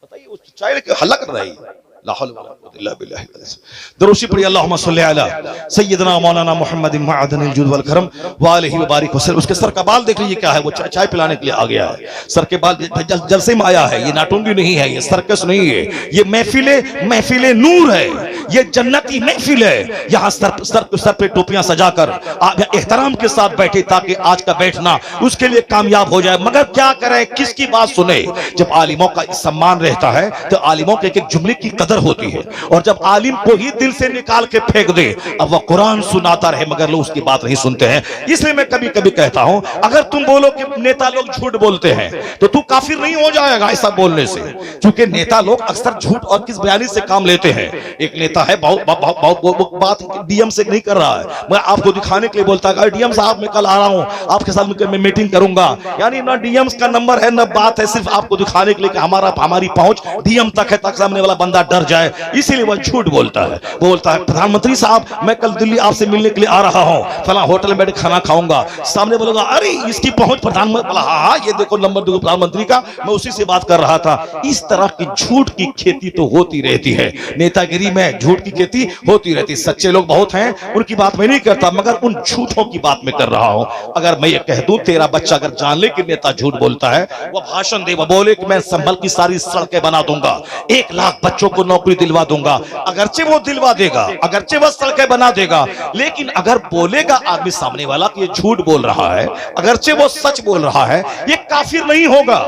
बताइए, उस चाय हल्ला कर रही है। दरूशी पढ़िए, अल्लाहुम्मा सल्ली अला सय्यदना मौलाना मुहम्मदिन मअदनिल जुद वल करम व आलिहि व बारिक वसल्लम। उसके सर का बाल देख लीजिए क्या है, वो चाय पिलाने के लिए आ गया है। सर के बाल जलसे में आया है, ये नाटुंगी नहीं है, ये सर्कस नहीं है, ये महफिले नूर है, ये जन्नती महफिल है। यहाँ सर पे टोपियां सजाकर एहतराम के साथ बैठे ताकि आज का बैठना उसके लिए कामयाब हो जाए। मगर क्या करें, किसकी बात सुने? जब आलिमों का सम्मान रहता है तो आलिमों के एक जुमले की कदर होती है, और जब आलिम को ही दिल से निकाल के फेंक दे, अब वह कुरान सुनाता रहे मगर लोग उसकी बात नहीं सुनते हैं। इसलिए मैं कभी कभी कहता हूं, अगर तुम बोलो कि नेता लोग झूठ बोलते हैं तो तू काफिर नहीं हो जाएगा ऐसा बोलने से, क्योंकि नेता लोग अक्सर झूठ और किस बयानी से काम लेते हैं। एक नेता है, बहुत बात डीएम से नहीं कर रहा है, मैं आपको दिखाने के लिए बोलता है डीएम साहब मैं कल आ रहा हूं, आपके साथ मैं मीटिंग करूंगा। यानी ना डीएम का नंबर है ना बात है, सिर्फ आपको दिखाने के लिए कि हमारी पहुंच डीएम तक है, तक सामने वाला बंदा डर जाए, इसीलिए वह झूठ बोलता है। वो बोलता है प्रधानमंत्री साहब मैं कल दिल्ली आपसे मिलने के लिए आ रहा हूँ, फला होटल में बैठ खाना खाऊंगा। सामने बोलेगा अरे इसकी पहुंच प्रधानमंत्री, बोला हाँ ये देखो नंबर देखो प्रधानमंत्री का, मैं उसी से बात कर रहा था। इस तरह की झूठ की खेती तो होती रहती है, नेतागिरी में झूठ की खेती होती रहती। सच्चे लोग बहुत हैं, उनकी बात मैं नहीं करता, मगर उन झूठों की बात मैं कर रहा हूं। अगर मैं ये कह दूं तेरा बच्चा अगर जान ले कि नेता झूठ बोलता है, वो भाषण दे, वो बोले कि मैं संभल की सारी सड़कें बना दूंगा, 1 लाख बच्चों को नौकरी दिलवा दूंगा, अगरचे वो दिलवा देगा, अगरचे वो सड़कें बना देगा, लेकिन अगर बोलेगा आदमी सामने वाला कि ये झूठ बोल रहा है, अगरचे वो सच बोल रहा है, ये काफिर नहीं होगा।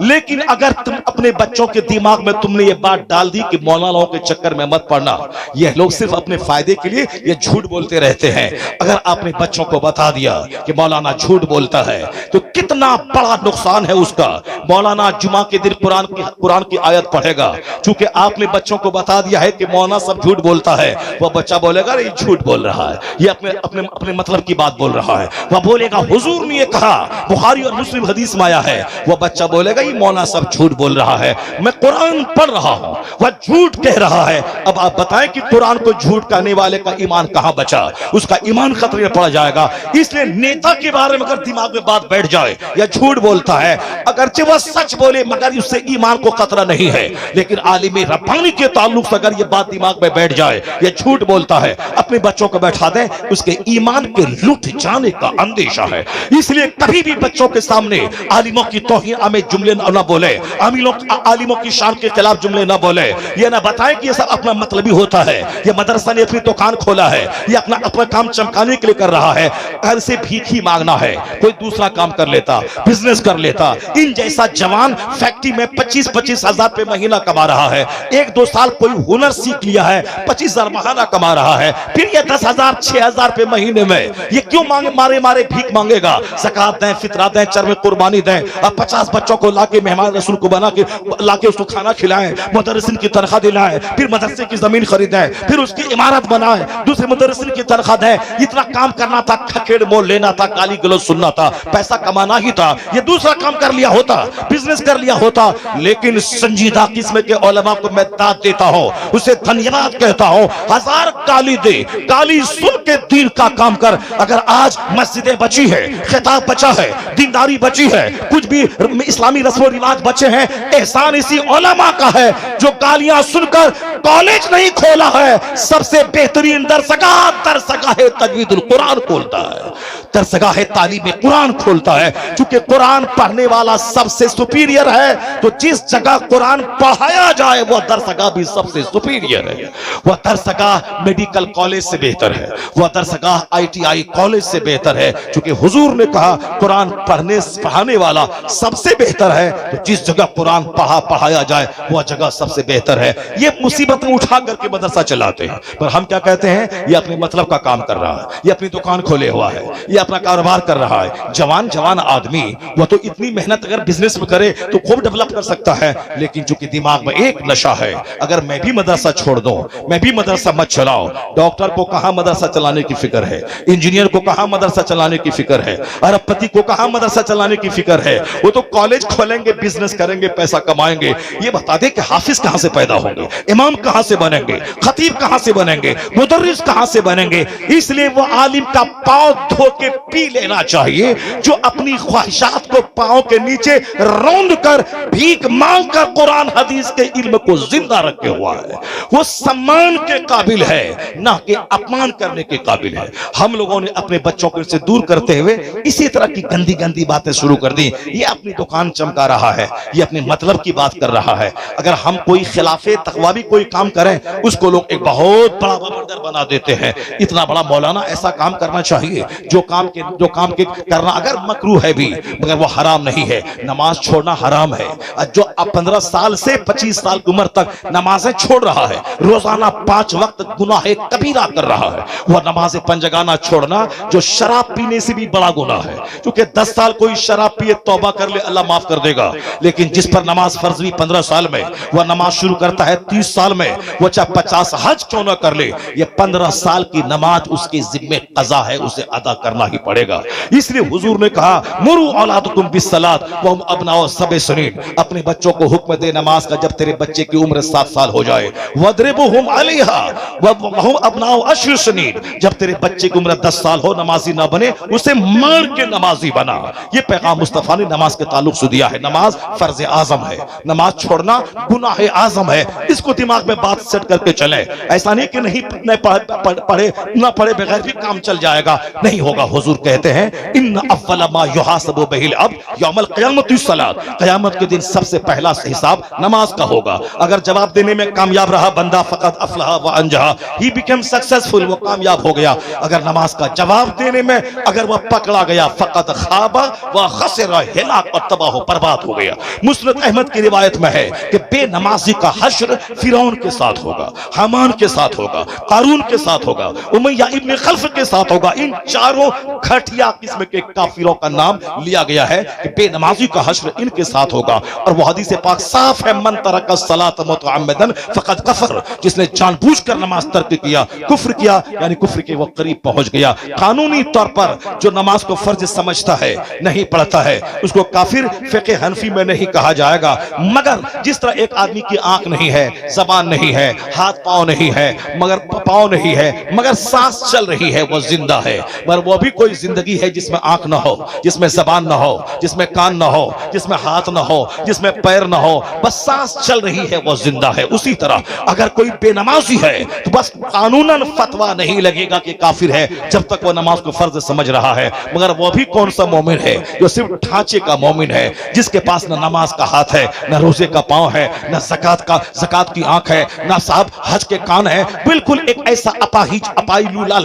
लेकिन अगर तुम अपने बच्चों के दिमाग में तुमने ये बात डाल दी कि मौलानाओं के चक्कर में मत पड़ना, ये लोग सिर्फ अपने फायदे के लिए ये झूठ बोलते रहते हैं, अगर आपने बच्चों को बता दिया कि मौलाना झूठ बोलता है तो कितना बड़ा नुकसान है उसका। मौलाना जुमा के दिन कुरान की आयत पढ़ेगा, चूंकि आपने बच्चों को बता दिया है कि मौलाना सब झूठ बोलता है, वह बच्चा बोलेगा ये झूठ बोल रहा है, ये अपने मतलब की बात बोल रहा है। वह बोलेगा हुजूर ने ये कहा, बुखारी और मुस्लिम हदीस में आया है, वह बच्चा बोलेगा ये मौलाना सब झूठ बोल रहा है, मैं कुरान पढ़ रहा हूं, वह झूठ कह रहा है। अब आप बताएं कि कुरान को झूठ कहने वाले का ईमान कहां बचा, उसका ईमान खतरे में पड़ जाएगा। इसलिए नेता के बारे में अगर दिमाग में बात बैठ जाए या झूठ बोलता है, अगरचे वह सच बोले मगर उससे ईमान को खतरा नहीं है, लेकिन आलिम रब्बानी के ताल्लुक से अगर ये बात दिमाग में बैठ जाए ये झूठ बोलता है, अपने बच्चों को बैठा दें, उसके ईमान के लुट जाने का अंदेशा है। इसलिए कभी भी बच्चों के सामने आलिमों की तौहीन में जुमले न बोले, आलिमों की शान के खिलाफ जुमले न बोले, ये ना बताएं कि ये सब अपना मतलबी होता है, ये मदरसा ने अपनी दुकान खोला है, ये अपना काम चमकाने के लिए कर रहा है, घर से भीख ही मांगना है, कोई दूसरा काम कर लेता, बिजनेस कर लेता। इन जैसा जवान फैक्ट्री में 25-25 हजार रुपए महीना कमा रहा है, 1-2 साल कोई हुनर सीख लिया है, 25,000 महीना कमा रहा है, फिर ये 10,000 6,000 रुपए महीने में ये क्यों मारे भीख मांगेगा। ज़कात दें, फितरा दें, चरमे कुर्बानी दें, अब 50 बच्चों को लाके मेहमान रसूल को बना के लाके उसको खाना खिलाएं, मुदर्रिसिन की तनख्वाह दिलाएं, फिर मदरसे की जमीन खरीदें, फिर उसकी इमारत बनाएं, दूसरे मुदर्रिसिन की तनख्वाह दें। इतना काम करना था, खखेड़ मोल लेना था, गाली गलौज सुनना था, पैसा कमाना ही था, ये दूसरा काम कर लिया होता, बिजनेस कर लिया होता। लेकिन संजीदा किस्म के उलमा को मैं दाद देता हूं, उसे धन्यवाद कहता हूं, 1000 गाली दे, गाली सुन के दीन का काम कर। अगर आज मस्जिदें बची है, खिताब बचा है, दीनदारी बची है, कुछ भी इस्लामी रस्म और रिवाज बचे हैं, एहसान इसी उलमा का है जो गालियां सुनकर कॉलेज नहीं खोला है, सबसे बेहतरीन दरसगाह तजवीदुल कुरान खोलता है, दरसगाह तालीम कुरान खोलता है। चूंकि कुरान पढ़ने वाला सबसे सुपीरियर है, तो जिस जगह कुरान पढ़ाया जाए वह दरसगाह भी सबसे सुपीरियर है। वह दरसगाह मेडिकल कॉलेज से बेहतर है, वह दरसगाह ITI कॉलेज से बेहतर है। चूंकि हुजूर ने कहा कुरान पढ़ाने वाला सबसे बेहतर है, तो जिस जगह कुरान पढ़ाया जाए वह जगह सबसे बेहतर है। ये मुसीबत में उठा करके मदरसा चलाते हैं, पर हम क्या कहते हैं, ये अपने मतलब का काम कर रहा है, ये अपनी दुकान खोले हुआ है, ये अपना कारोबार कर रहा है। जवान आदमी वह तो इतनी मेहनत अगर बिजनेस में करे तो खूब डेवलप कर सकता है, लेकिन चूंकि दिमाग में एक नशा है, अगर मैं भी मदरसा छोड़ दूं, मैं भी मदरसा मत चलाओ। डॉक्टर को कहां मदरसा चलाने की फिक्र है, इंजीनियर को कहां मदरसा चलाने की फिक्र है, अरबपति को कहां मदरसा चलाने की फिक्र है। वो तो कॉलेज खोलेंगे, बिजनेस करेंगे, पैसा कमाएंगे। ये बता दे कि हाफिज कहां से पैदा होंगे, इमाम कहां से बनेंगे, खतीब कहां से बनेंगे, मुदर्रिस कहां से बनेंगे। इसलिए वो आलिम का पांव धो के पी लेना चाहिए जो अपनी ख्वाहिशात को पांव के नीचे रौंद कर भीख मांग कर कुरान हदीस के इल्म को जिंदा रखे हुआ है। वो सम्मान के काबिल है, ना कि अपमान करने के काबिल है। हम लोगों ने अपने बच्चों को इससे दूर करते हुए इसी तरह की गंदी गंदी बातें शुरू कर दी। ये अपनी दुकान चमका रहा है, ये अपने मतलब की बात कर रहा है। अगर हम कोई खिलाफे तकवा भी कोई काम करें, उसको लोग एक बहुत बड़ा बबरदर बना देते हैं। इतना बड़ा मौलाना, ऐसा काम करना चाहिए जो काम के करना अगर मकरूह है भी, मगर वो हराम नहीं है। नमाज छोड़ना हराम है। जो अब 15 साल से 25 साल की उम्र तक नमाजें छोड़ रहा है, रोजाना 5 वक्त गुनाह कबीरा कर रहा है, वह नमाज़ पंजगाना छोड़ना जो शराब पीने से भी बड़ा गुनाह है। क्योंकि 10 साल कोई शराब पिए तौबा कर ले, अल्लाह माफ कर देगा। लेकिन जिस पर नमाज फर्ज हुई 15 साल में, वह नमाज शुरू करता है 30 साल में, वो चाहे 50 हज क्यों ना कर ले, ये 15 साल की नमाज उसके जिम्मे कज़ा है, उसे अदा करना ही पड़ेगा। इसलिए हुजूर ने कहा मुरु औलादकुम बिस्सलात व हुम अबनाउ सब'i सनीन, अपने बच्चों को हुक्म दे नमाज का जब तेरे बच्चे की उम्र 7 साल हो जाए। वद्रिबुहुम अलैहा व हुम अबनाउ अश्र सनीन, जब तेरे बच्चे की उम्र 10 साल हो, नमाजी ना बने, उसे मार के नमाजी बना। ये पैगाम मुस्तफा ने नमाज के ताल्लुक से दिया है। नमाज फर्ज आजम है, नमाज छोड़ना गुनाह आजम है। इसको दिमाग में बात सेट करके चले। ऐसा नहीं कि नहीं पढ़े बगैर भी काम चल जाएगा, नहीं होगा। हुजूर कहते हैं इन्न अव्वल मा युहासबु बिहिल अब यौमल क़यामति सलात, क़यामत के दिन सबसे पहला हिसाब नमाज का होगा। अगर जवाब देने में कामयाब रहा बंदा, फक़द अफ़लह व अंजहा, ही बिकम सक्सेसफुल, वो कामयाब हो गया। अगर नमाज का जवाब देने में अगर वह पकड़ा गया, फक़द खाबा व खसरा, हिलाक और तबाह हो, बर्बाद हो गया। मुस्नद अहमद की रिवायत में है कि बेनमाजी का हश्र फिरौन के साथ होगा, हामान के साथ होगा, कारून के साथ होगा, उमय्या इब्न खल्फ के साथ होगा। इन चारों घटिया किस्म के काफिरों का नाम लिया गया है कि बेनमाजी का हश्र इनके साथ होगा। और वो हदीस पाक साफ है, मन तरक सलात मुतअम्मिदन फक़द कफर, जिसने जानबूझकर नमाज तर्क किया, कुफ्र किया, यानी कुफ्र के वो करीब पहुंच गया। कानूनी तौर पर जो नमाज को फर्ज समझता है, नहीं पढ़ता है, उसको काफिर फ़िक़्ह हनफी में नहीं कहा जाएगा। मगर जिस तरह एक आदमी की आंख नहीं है, जबान नहीं है, हाथ पांव नहीं है, मगर पांव नहीं है, मगर सांस चल रही है, वो जिंदा है। मगर वो भी कोई जिंदगी है जिसमें आंख ना हो, जिसमें जबान ना हो, जिसमें कान ना हो, जिसमें हाथ ना हो, जिसमें पैर ना हो, बस सांस चल रही है, वो जिंदा है। उसी तरह अगर कोई बेनमाजी है तो बस कानूनन फतवा नहीं लगेगा कि काफिर है, जब तक वो नमाज को फर्ज समझ रहा है। मगर वो भी कौन सा मोमिन है जो सिर्फ ढांचे का मोमिन है, जिसके पास न नमाज का हाथ है, न रोजे का पांव है, न ज़कात की आंख है, न साहब हज के कान है, बिल्कुल एक ऐसा अपाहिज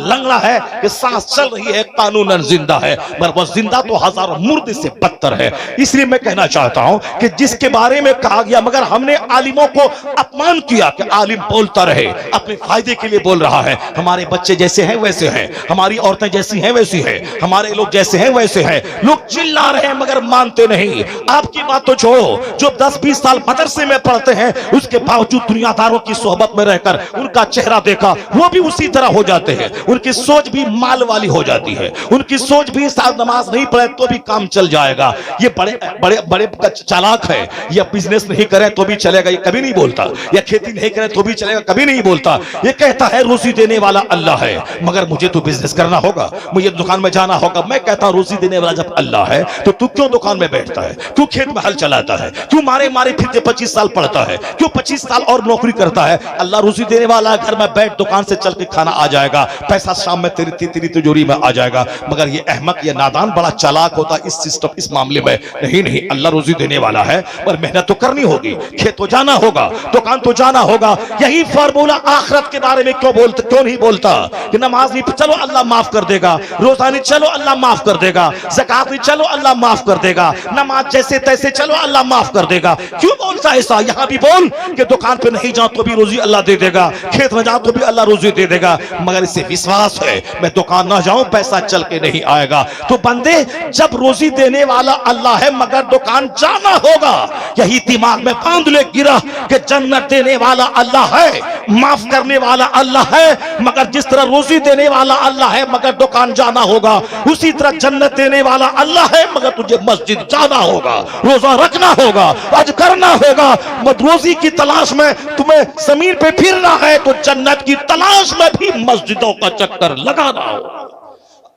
लंगड़ा है कि सांस चल रही है, कानूनन जिंदा है, मगर वो जिंदा तो हजारों मुर्दे से बदतर है। इसलिए मैं कहना चाहता हूं कि जिसके बारे में कहा गया, मगर हमने आलिमों को अपमान किया कि आलिम बोलता रहे, अपने फायदे के लिए बोल रहा है। हमारे बच्चे जैसे हैं वैसे हैं, हमारी औरतें जैसी हैं वैसी हैं, हमारे लोग जैसे हैं वैसे हैं। लोग चिल्ला रहे हैं मगर मानते नहीं। आपकी बात तो छोड़ो, जो 10-20 साल मदरसे में पढ़ते हैं, उसके बावजूद दुनियादारों की सोहबत में रहकर उनका चेहरा देखा, वो भी उसी तरह हो जाते हैं। उनकी सोच भी माल वाली हो जाती है, उनकी सोच भी साथ नमाज नहीं पढ़े तो भी काम चल जाएगा। ये बड़े बड़े बड़े चालाक है। ये बिजनेस नहीं करे तो भी चलेगा, ये कभी नहीं बोलता। ये खेती नहीं करे तो भी चलेगा, कभी नहीं बोलता। ये कहता है रोजी देने वाला अल्लाह है, मगर मुझे तो बिजनेस करना होगा, मुझे दुकान में जाना होगा। मैं कहता हूं रोजी देने वाला जब अल्लाह है तो तू क्यों दुकान में बैठता है, क्यों खेत में हल चलाता है, क्यों मारे फिरते 25 साल पढ़ता है, क्यों 25 साल और नौकरी करता है? अल्लाह रोजी देने वाला, घर में बैठ, दुकान से चल के खाना आ जाएगा, पैसा शाम में तेरी तिजोरी में आ जाएगा। मगर ये अहमक, ये नादान बड़ा चालाक होता इस सिस्टम, इस मामले में। नहीं, अल्लाह रोजी देने वाला है, पर मेहनत तो करनी होगी, खेत तो जाना होगा, दुकान तो जाना होगा। यही फार्मूला आखिरत के बारे में क्यों नहीं बोलता कि नमाज नहीं, चलो अल्लाह माफ कर देगा, रोजा नहीं, चलो अल्लाह माफ कर देगा, ज़कात नहीं, चलो अल्लाह माफ कर देगा, नमाज जैसे तैसे, चलो अल्लाह माफ कर देगा। क्यों बोलता है ऐसा? यहां भी बोल कि दुकान पे नहीं जाओ तो भी रोजी अल्लाह दे देगा, खेत में जाओ तो भी अल्लाह रोजी दे देगा। मगर इससे विश्वास है, मैं दुकान ना जाऊं पैसा चल के नहीं आएगा। तो बंदे, जब रोजी देने वाला अल्लाह है मगर दुकान जाना होगा, यही दिमाग में बांध ले गिरा कि जन्नत देने वाला अल्लाह है, माफ करने वाला अल्लाह है, मगर जिस तरह रोजी देने वाला अल्लाह है मगर दुकान जाना होगा, उसी तरह जन्नत देने वाला अल्लाह है, मगर तुझे मस्जिद जाना होगा, रोजा रखना होगा, हज करना होगा। मत रोजी की तलाश में तुम्हें जमीन पे फिरना है तो जन्नत की तलाश में भी मस्जिदों का चक्कर लगाना होगा।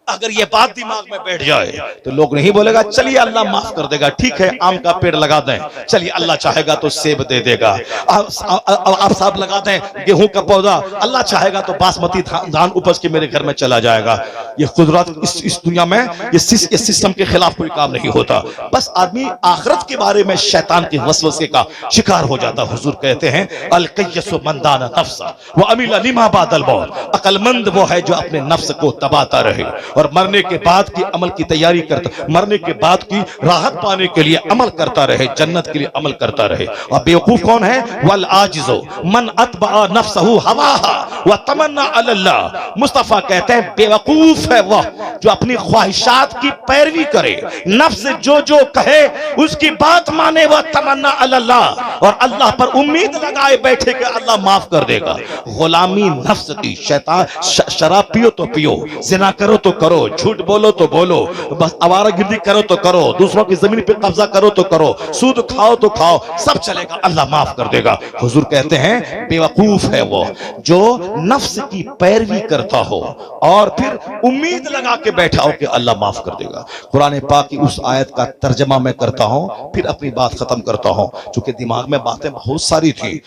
अगर ये बात दिमाग में बैठ जाए तो लोग नहीं बोलेगा चलिए अल्लाह माफ कर देगा, ठीक है आम का पेड़ लगा दें, चलिए अल्लाह चाहेगा तो सेब दे देगा, आप साहब लगा दें गेहूं का पौधा, अल्लाह चाहेगा तो बासमती धान उपज के मेरे घर में चला जाएगा। ये कुदरत इस दुनिया में ये सिस्टम के खिलाफ कोई काम नहीं होता। बस आदमी आखिरत के बारे में शैतान के वसवसे का शिकार हो जाता। हुजूर कहते हैं अल कय्यसु मन दाना नफ्सा व अमिल लिमा बादल मौत, अक्लमंद वो है जो अपने नफ्स को दबाता रहे और मरने के बाद की अमल की तैयारी करता, मरने के बाद की राहत पाने के लिए अमल करता रहे, जन्नत के लिए अमल करता रहे। और बेवकूफ कौन है? वल आजिज़ो मन अतबा नफ्सहु हवाहा व तमन्ना अल्लाह। मुस्तफा कहते हैं बेवकूफ بیوقوف ہے وہ جو اپنی خواہشات کی پیروی کرے، نفس جو کہے اس کی بات مانے، وہ تمنا اللہ، اور اللہ پر امید لگائے بیٹھے کہ اللہ معاف کر دے گا۔ غلامی نفس کی، شیطان شراب پیو تو پیو، زنا کرو تو کرو، جھوٹ بولو تو بولو، بس آوارہ گردی کرو تو کرو، دوسروں کی زمین پہ قبضہ کرو تو کرو، سود کھاؤ تو کھاؤ، سب چلے گا، اللہ معاف کر دے گا۔ حضور کہتے ہیں بیوقوف ہے وہ جو نفس کی پیروی کرتا ہو اور پھر امید لگا کے بیٹھا ہو کہ اللہ معاف کر دے گا۔ قرآن پاک کی اس آیت کا ترجمہ میں کرتا ہوں، پھر اپنی بات ختم کرتا ہوں، چونکہ دماغ میں باتیں بہت ساری تھی۔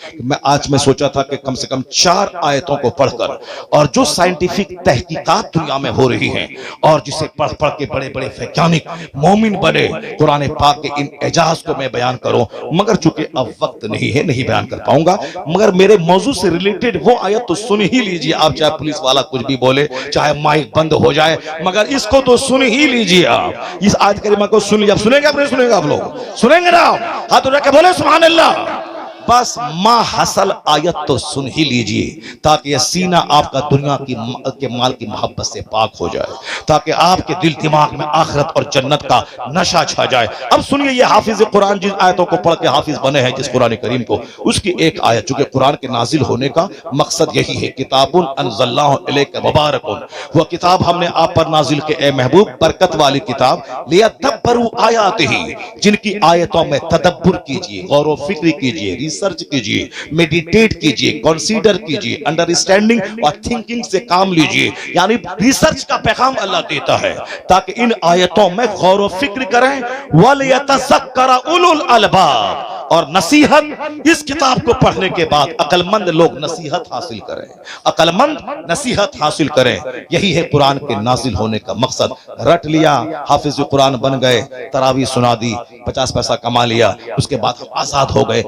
آج میں سوچا تھا کہ کم سے کم 4 آیتوں کو پڑھ کر، اور جو سائنٹیفک تحقیقات دنیا میں ہو رہی ہیں اور جسے پڑھ پڑھ کے بڑے بڑے ویگیانک مومن بنے، قرآن پاک کے ان اعجاز کو میں بیان کروں، مگر چونکہ اب وقت نہیں ہے، نہیں بیان کر پاؤں گا۔ مگر میرے موضوع سے ریلیٹڈ وہ آیت تو سن ہی لیجئے آپ، چاہے پولیس والا کچھ بھی بولے، چاہے مائک بند ہو جائے، مگر اس کو تو سن ہی لیجئے آپ۔ اس آیت کریمہ کو سن لیجئے۔ اب سنیں گے آپ نہیں سنیں گے؟ آپ لوگ سنیں گے نا؟ ہاتھ اٹھا کے بولے سبحان اللہ۔ بس ما حصل آیت تو سن ہی لیجئے تاکہ یہ سینہ آپ کا دنیا کے مال کی محبت سے پاک ہو جائے، تاکہ آپ کے دل دماغ میں آخرت اور جنت کا نشہ چھا جائے۔ اب سنیے، یہ حافظ قرآن جن آیتوں کو پڑھ کے حافظ بنے ہیں جس قرآن کریم کو، اس کی ایک آیت، چونکہ قرآن کے نازل ہونے کا مقصد یہی ہے، کتاب انزلناہ الیک مبارک، وہ کتاب ہم نے آپ پر نازل کے اے محبوب، برکت والی کتاب، لیدبروا آیاتہ، جن کی آیتوں میں تدبر کیجئے، غور و فکر کیجئے، ریسرچ کیجئے، میڈیٹیٹ کیجئے، کنسیڈر کیجئے، انڈرسٹینڈنگ اور تھنکنگ سے کام لیجئے۔ یعنی ریسرچ کا پیغام اللہ دیتا ہے تاکہ ان آیتوں میں غور و فکر کریں۔ وَلْيَتَذَكَّرَ أُولُو الْأَلْبَابِ، اور نصیحت، اس کتاب کو پڑھنے کے بعد عقل مند لوگ نصیحت حاصل کریں، عقل مند نصیحت حاصل کریں۔ یہی ہے قرآن کے نازل ہونے کا مقصد۔ رٹ لیا، حافظ قرآن بن گئے، تراویح سنا دی، 50 پیسہ کما لیا، اس کے بعد ہم آزاد ہو گئے۔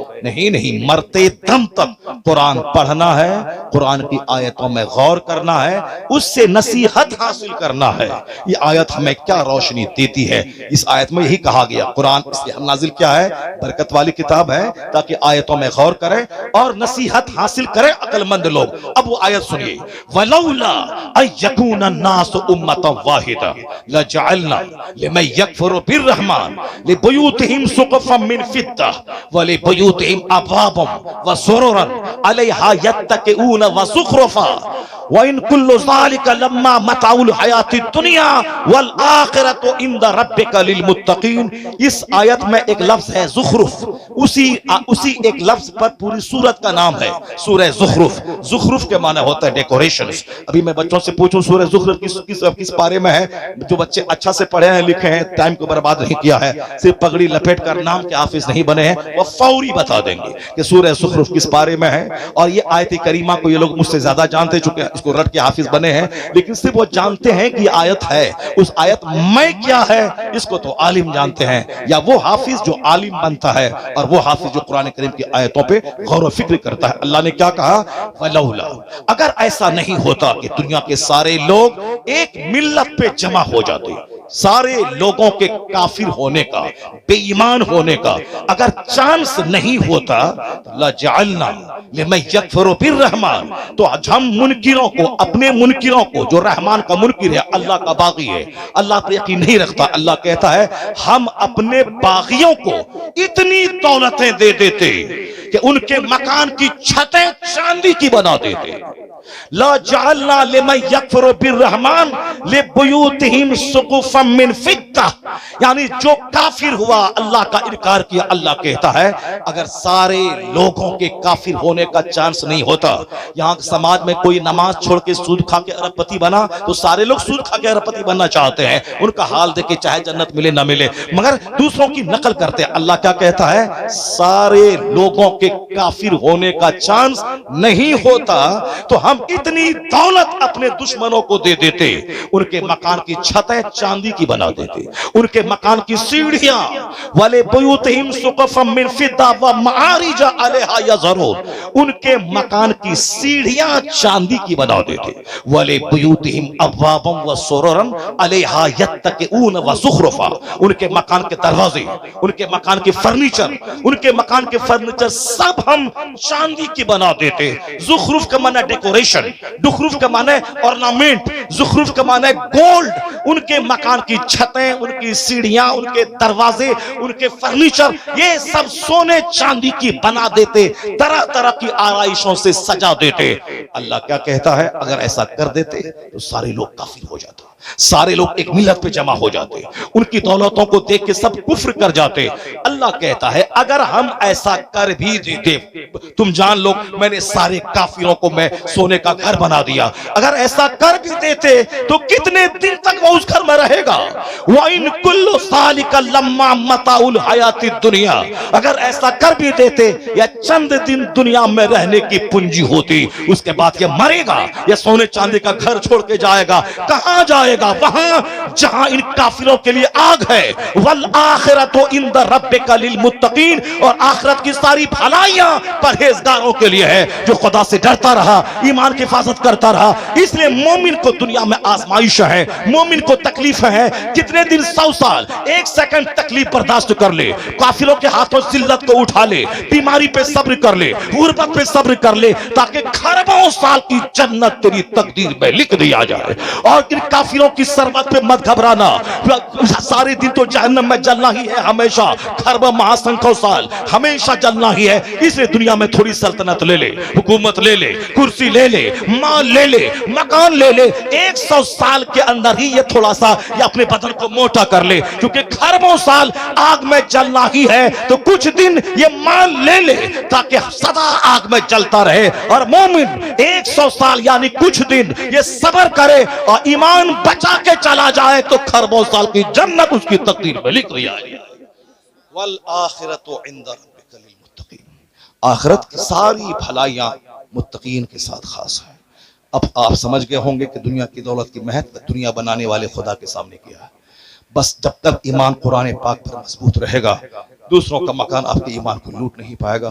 نہیں، مرتے دم تک قرآن پڑھنا ہے، قرآن کی آیتوں میں غور کرنا ہے، اس سے نصیحت حاصل کرنا ہے۔ یہ آیت ہمیں کیا روشنی دیتی ہے؟ اس آیت میں یہی کہا گیا، قرآن اس لیے ہم نازل کیا ہے، برکت والی کتاب ہے تاکہ آیتوں میں غور کریں اور نصیحت حاصل کریں عقل مند لوگ۔ اب وہ آیت سنیے، وَلَوْلَا أَن يَكُونَ النَّاسُ أُمَّةً وَاحِدَةً لَجَعَلْنَا لِمَن يَكْفُرُ بِالرَّحْمَنِ لِبُيُوتِهِمْ سُقُفًا مِّن فِضَّةٍ وَلِبُيُوتِهِمْ أَبْوَابًا وَسُرُرًا عَلَيْهَا يَتَّكِئُونَ وَزُخْرُفًا وَإِن كُلُّ ذَلِكَ لَمَّا مَتَاعُ الْحَيَاةِ الدُّنْيَا وَالْآخِرَةُ عِندَ رَبِّكَ لِلْمُتَّقِينَ۔ اس آیت میں ایک لفظ ہے زخرف، اسی ایک لفظ پر پوری سورت کا نام ہے، سورہ زخرف۔ زخرف کے معنی ہوتا ہے ڈیکوریشنز۔ ابھی میں بچوں سے پوچھوں سورہ زخرف کس پارے میں ہے؟ جو بچے اچھا سے پڑھے ہیں، لکھے ہیں، ٹائم کو برباد نہیں کیا ہے، صرف پگڑی لپیٹ کر نام کے حافظ نہیں بنے ہیں، وہ فوری بتا دیں گے کہ سورہ زخرف کس پارے میں ہے۔ اور یہ آیت کریمہ کو یہ لوگ مجھ سے زیادہ جانتے، چونکہ اس کو رٹ کے حافظ بنے ہیں، لیکن صرف وہ جانتے ہیں کہ یہ آیت ہے۔ اس آیت میں کیا ہے اس کو تو عالم جانتے ہیں، یا وہ حافظ جو عالم بنتا ہے، اور وہ حافظ جو قرآن کریم کی آیتوں پہ غور و فکر کرتا ہے۔ اللہ نے کیا کہا؟ وَلَوْلَا، اگر ایسا نہیں ہوتا کہ دنیا کے سارے لوگ ایک ملت پہ جمع ہو جاتے، سارے لوگوں کے کافر ہونے کا، بے ایمان ہونے کا اگر چانس نہیں ہوتا، لَجَعَلْنَا لِمَن يَكْفُرُ بِالرَّحْمَنِ، تو ہم منکروں کو، اپنے منکروں کو، جو رحمان کا منکر ہے، اللہ کا باغی ہے، اللہ پر یقین نہیں رکھتا، اللہ کہتا ہے ہم اپنے باغیوں کو اتنی دولتیں دے دیتے کہ ان کے مکان کی چھتیں چاندی کی بنا دیتے۔ لا جعلنا لمن یکفر بالرحمن لبیوتہم سقفا من فضہ، یعنی جو کافر ہوا، اللہ کا انکار کیا، اللہ کہتا ہے اگر سارے لوگوں کے کافر ہونے کا چانس نہیں ہوتا، یہاں سماج میں کوئی نماز چھوڑ کے سود کھا کے ارب پتی بنا تو سارے لوگ سود کھا کے ارب پتی بننا چاہتے ہیں، ان کا حال دیکھ کے چاہے جنت ملے نہ ملے، مگر دوسروں کی نقل کرتے ہیں۔ اللہ کیا کہتا ہے؟ سارے لوگوں کے کافر ہونے کا چانس نہیں ہوتا تو ہم اتنی دولت اپنے دشمنوں کو دے دیتے، ان کے مکان کی چھتیں چاندی کی بنا دیتے، ان کے مکان کی سیڑھیاں وَلِبُيُوتِهِمْ سُقُفًا مِّن فِضَّةٍ وَمَعَارِجَ عَلَيْهَا يَظْهَرُونَ، ان کے مکان کی سیڑھیاں چاندی کی بنا دیتے، وَلِبُيُوتِهِمْ أَبْوَابًا وَسُرُرًا عَلَيْهَا يَتَّكِئُونَ وَزُخْرُفًا، ان کے مکان کے دروازے، ان کے مکان کے فرنیچر، ان کے مکان کے فرنیچر सब हम चांदी की बना देते। जुखरूफ का माना डेकोरेशन, दुखरूफ का माना ऑर्नामेंट, जुखरूफ का माना गोल्ड। उनके मकान की छतें, उनकी सीढ़ियां, उनके दरवाजे, उनके फर्नीचर, ये सब सोने चांदी की बना देते, तरह तरह की आराइशों से सजा देते। अल्लाह क्या कहता है, अगर ऐसा कर देते तो सारे लोग काफिर हो जाते, सारे लोग एक मिलत पे जमा हो जाते, उनकी दौलतों को देख के सब कुफ्र कर जाते। अल्लाह कहता है अगर हम ऐसा कर भी देते, तुम जान लो मैंने सारे काफिरों को मैं सोने का घर बना दिया, अगर ऐसा कर भी देते तो कितने दिन तक वो उस घर में रहेगा। वाइन कुल्लु सालिका लम्मा मताउल हयाती दुनिया, अगर ऐसा कर भी देते या चंद दिन दुनिया में रहने की पूंजी होती, उसके बाद ये मरेगा, ये सोने चांदी का घर छोड़ के जाएगा। कहां जाएगा? वहां जहां इन काफिरों के लिए आग है। वल आखिरतु इंद रब्बिका लिल मुत्तकीन, और आखिरत की सारी भलाइयां परहेजगारों के लिए है, जो खुदा से डरता रहा, ईमान की हिफाजत करता रहा। इसलिए मोमिन को दुनिया में आजमाइश है, मोमिन को तकलीफ है। कितने दिन, 100 साल, 1 सेकंड तकलीफ बर्दाश्त कर ले, काफिरों के हाथों जिल्लत को उठा ले, बीमारी पे सब्र कर ले, गुर्बत पे सब्र कर ले, ताकि खरबों साल की जन्नत तेरी तकदीर में लिख दिया जाए। और इन काफिरों की सरबत पे मत घबराना, सारे दिन तो जहन्नम में जलना ही है हमेशा, खरबों महासंख्यों साल हमेशा जलना ही है। इसलिए दुनिया में थोड़ी सल्तनत ले ले, हुकूमत ले ले, कुर्सी ले ले, माल ले ले, मकान ले ले, 100 साल के अंदर ही ये थोड़ा सा ये अपने बदन को मोटा कर ले, क्योंकि खरबों साल आग में जलना ही है। तो कुछ दिन ये माल ले ले ताकि सदा आग में जलता रहे। और मोमिन 100 साल यानी कुछ दिन ये सब्र करे और ईमान बचा के चला जाए तो खरबों साल की जन्नत उसकी तकदीर में लिख दिया है। वल आखिरतु इंद रब्बिका लिल मुत्तकीन, आखिरत की सारी भलाइयां मुत्तकीन के साथ खास है। अब आप समझ गए होंगे कि दुनिया की दौलत की महत्व दुनिया बनाने वाले खुदा के सामने किया है। बस जब तक ईमान कुरान पाक पर मजबूत रहेगा, दूसरों का मकान आपके ईमान को लूट नहीं पाएगा,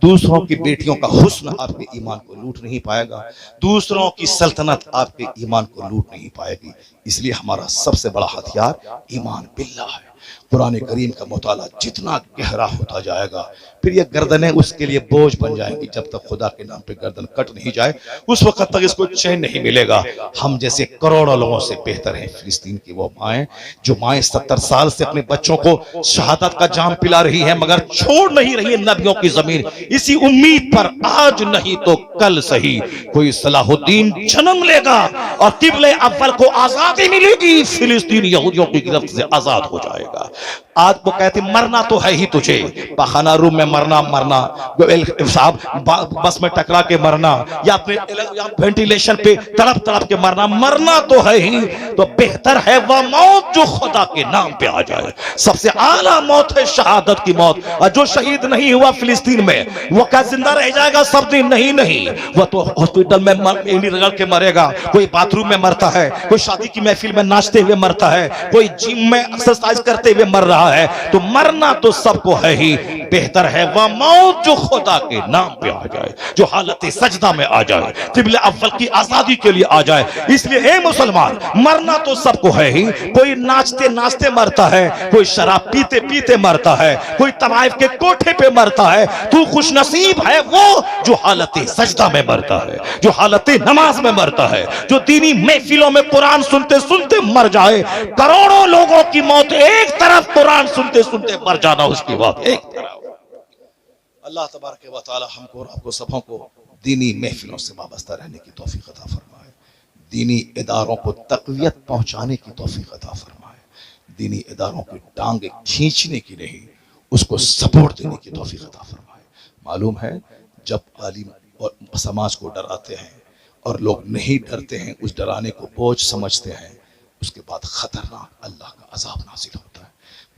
दूसरों की बेटियों का हुस्न आपके ईमान को लूट नहीं पाएगा, दूसरों की सल्तनत आपके ईमान को लूट नहीं पाएगी। इसलिए हमारा सबसे बड़ा हथियार ईमान बिल्लाह है। कुरान करीम का मुताला जितना गहरा होता जाएगा, फिर ये गर्दनें उसके लिए बोझ बन जाएंगी। जब तक खुदा के नाम पे गर्दन कट नहीं जाए उस वक्त तक इसको चैन नहीं मिलेगा। हम जैसे करोड़ों लोगों से बेहतर हैं फिलिस्तीन की वो माएं, जो माएं 70 साल से अपने बच्चों को शहादत का जाम पिला रही है, मगर छोड़ नहीं रही है नबियों की जमीन। इसी उम्मीद पर आज नहीं तो कल सही कोई सलाहुद्दीन जन्म लेगा और किबले अव्वल को आजादी मिलेगी, फिलिस्तीन यहूदियों की गिरफ्त से आजाद हो जाएगा। आज वो कहते मरना तो है ही तुझे, पखाना रूम में मरना, साहब बस में टकरा के मरना, या अपने वेंटिलेशन पे तड़प तड़प के मरना, मरना तो है ही। तो बेहतर है वह मौत जो खुदा के नाम पे आ जाए। सबसे आला मौत है शहादत की मौत। और जो शहीद नहीं हुआ फिलिस्तीन में वो क्या जिंदा रह जाएगा सब दिन? नहीं नहीं, वो तो हॉस्पिटल में रगड़ के मरेगा, कोई बाथरूम में मरता है, कोई शादी की महफिल में नाचते हुए मरता है, कोई जिम में एक्सरसाइज करते हुए मर रहा है। तो मरना तो सबको है ही, बेहतर है वह मौत जो खुदा के नाम पे आ जाए, जो हालत सजदा में आ जाए, किबले अव्वल की आजादी के लिए आ जाए। इसलिए हे मुसलमान, मरना तो सबको है ही। कोई नाचते नाचते मरता है, कोई शराब पीते पीते मरता है, कोई तवाइफ के कोठे पे मरता है। तू खुश नसीब है वो जो हालत सजदा में मरता है, जो हालत नमाज में मरता है, जो दीनी महफिलों में कुरान सुनते सुनते मर जाए। करोड़ों लोगों की मौत एक तरफ, कुरान सुनते सुनते मर जाना उसकी बात एक तरफ। अल्लाह तबारक व तआला हमको और आपको सबों को दीनी महफिलों से वाबस्ता रहने की तौफीक अता फरमाए, दीनी इदारों को तक़वियत पहुंचाने की तौफीक अता फरमाए, दीनी इदारों की टांगे खींचने की नहीं, उसको सपोर्ट देने की तौफीक अता फरमाए। मालूम है जब आलिम और समाज को डराते हैं और लोग नहीं डरते हैं, उस डराने को बोझ समझते हैं, उसके बाद खतरनाक अल्लाह का अजाब नाजिल होता है।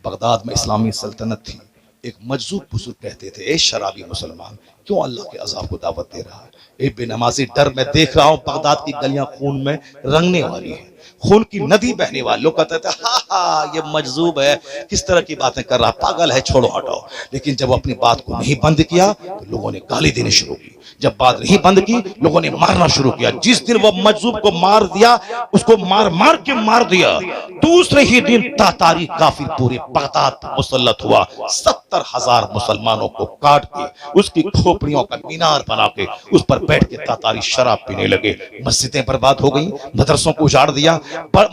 बगदाद में इस्लामी सल्तनत थी। एक मजजूब बुजुर्ग कहते थे, ए शराबी मुसलमान, کیوں اللہ کے عذاب کو دعوت دے رہا ہے؟ اے بے نمازی ڈر، میں دیکھ رہا ہوں بغداد کی گلیاں خون میں رنگنے والی ہیں، خون کی ندی بہنے والی. لوگ کہتے تھے ہاں یہ مجذوب ہے، کس طرح کی باتیں کر رہا، پاگل ہے، چھوڑو ہٹاؤ. لیکن جب اپنی بات کو نہیں بند کیا تو لوگوں نے گالی دینی شروع کی. جب بات نہیں بند کی لوگوں نے مارنا شروع کیا. جس دن وہ مجذوب کو مار دیا، اس کو مار مار کے مار دیا، دوسرے ہی دن تاتاری کافر پورے بغداد پر مسلط ہوا. 70,000 مسلمانوں کو کاٹ کے اس کی کھوپڑیوں کا مینار بنا کے اس پر بیٹھ کے تاتاری شراب پینے لگے. مسجدیں برباد ہو گئیں، مدرسوں کو اجاڑ دیا،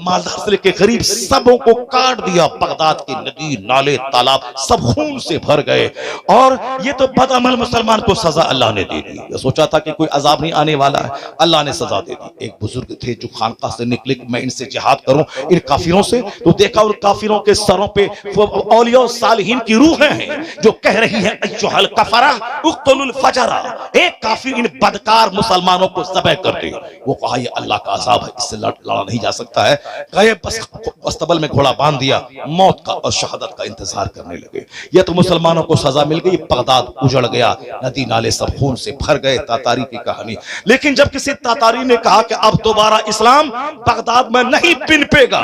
مالدار سے لے کے غریب سبوں کو کاٹ دیا. بغداد کے ندی نالے تالاب سب خون سے بھر گئے. اور یہ تو بد عمل مسلمان کو سزا اللہ نے دے دی. یہ سوچا تھا کہ کوئی عذاب نہیں آنے والا ہے، اللہ نے سزا دے دی. ایک بزرگ تھے جو خانقاہ سے نکلے کہ میں ان سے جہاد کروں، ان کافروں سے. تو دیکھا ان کافروں کے سروں پہ اولیاء و صالحین کی روحیں ہیں جو کہہ رہی ہیں ایھا الکفرہ اقتلوا الفجر، ایک کافر ان بدکار مسلمانوں کو ذبح کر دے. وہ کہا یہ اللہ کا عذاب ہے، اس سے لڑا نہیں جا سکتا ہے. گئے بس استبل میں گھوڑا باندھ دیا، موت کا اور شہادت کا انتظار کرنے لگے. یہ تو مسلمانوں کو سزا مل گئی، بغداد اجڑ گیا، ندی نالے سب خون سے بھر گئے. تاتاری کی کہانی. لیکن جب کسی تاتاری نے کہا کہ اب دوبارہ اسلام بغداد میں نہیں پنپے گا،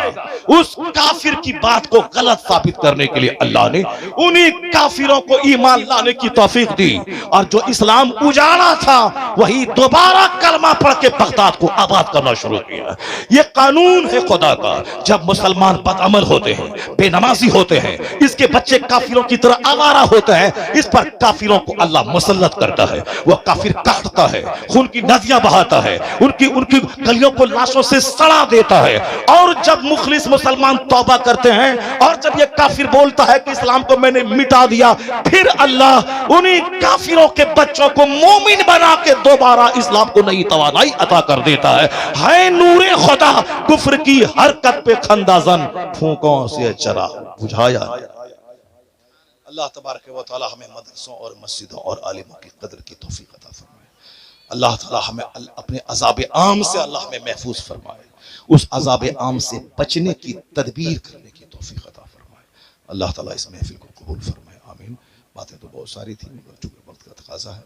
اس کافر کی بات کو غلط ثابت کرنے کے لیے اللہ نے انہی کافروں کو ایمان لانے کی توفیق دی. اور جو اسلام اجاڑا تھا وہی دوبارہ کلمہ پڑھ کے بغداد کو آباد کرنا شروع کیا. یہ قانون ہے خدا کا. جب مسلمان بد عمل ہوتے ہیں، بے نمازی ہوتے ہیں، اس کے بچے کافروں کی طرح آوارہ ہوتے ہیں، اس پر کافروں کو اللہ مسلط کرتا ہے. وہ کافر کاٹتا ہے، خون کی ندیاں بہاتا ہے، ان کی گلیوں کو لاشوں سے سڑا دیتا ہے. اور جب مخلص مسلمان توبہ کرتے ہیں اور جب یہ کافر بولتا ہے کہ اسلام کو میں نے مٹا دیا، پھر اللہ انہی کافروں کے بچوں کو مومن بنا کے دوبارہ اسلام کو نئی توانائی عطا کر دیتا ہے. ہے نور خدا کفر کی حرکت پہ خندہ زن، پھونکوں سے چرا بجھایا. اللہ تبارک و تعالی ہمیں مدرسوں اور مسجدوں اور عالموں کی قدر کی توفیق عطا فرمائے. اللہ تعالی ہمیں اپنے عذاب عام سے اللہ ہمیں محفوظ فرمائے. اس عذاب عام سے بچنے کی تدبیر کرنے کی توفیق عطا فرمائے. اللہ تعالی اس محفل کو قبول فرمائے. آمین. باتیں تو بہت ساری تھیں مگر چونکہ وقت کا تقاضا ہے،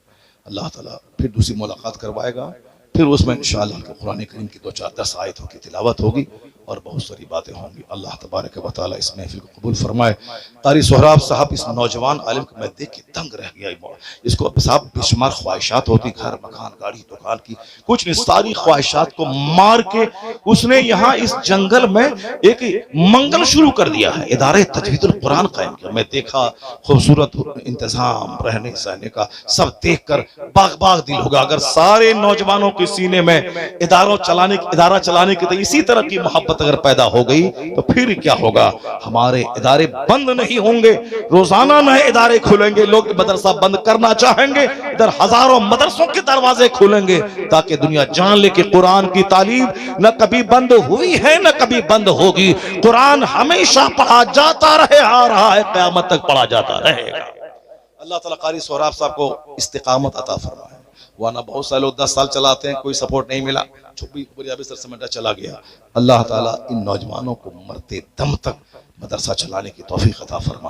اللہ تعالی پھر دوسری ملاقات کروائے گا. پھر اس میں انشاءاللہ قرآن کریم کی 2-4-10 آیتوں کی تلاوت ہوگی اور بہت ساری باتیں ہوں گی. اللہ تبارک و تعالی اس محفل کو قبول فرمائے. قاری سہراب صاحب اس نوجوان عالم کو میں دیکھ کے دنگ رہ گیا. اس کو صاحب بے شمار خواہشات ہوتی، گھر مکان گاڑی دکان کی، کچھ نہیں، ساری خواہشات کو مار کے اس نے یہاں اس جنگل میں ایک منگل شروع کر دیا ہے، ادارہ تجوید القرآن قائم کیا. میں دیکھا خوبصورت انتظام رہنے سہنے کا، سب دیکھ کر باغ باغ دل ہوگا. اگر سارے نوجوانوں کے سینے میں ادارہ چلانے کی اسی طرح کی محبت اگر پیدا ہو گئی تو پھر کیا ہوگا؟ ہمارے ادارے بند نہیں ہوں گے، روزانہ نئے ادارے کھلیں گے. لوگ مدرسہ بند کرنا چاہیں گے، ادھر ہزاروں مدرسوں کے دروازے کھلیں گے تاکہ دنیا جان لے کہ قرآن کی تعلیم نہ کبھی بند ہوئی ہے نہ کبھی بند ہوگی. قرآن ہمیشہ پڑھا جاتا رہے، آ رہا ہے، قیامت تک پڑھا جاتا رہے گا. اللہ تعالیٰ قاری سہراب صاحب کو استقامت عطا فرمائے. ورنہ بہت سارے لوگ 10 سال چلاتے ہیں، کوئی سپورٹ نہیں ملا، چھپی بریابی سر سمنٹا چلا گیا. اللہ تعالیٰ ان نوجوانوں کو مرتے دم تک مدرسہ چلانے کی توفیق عطا فرمائے.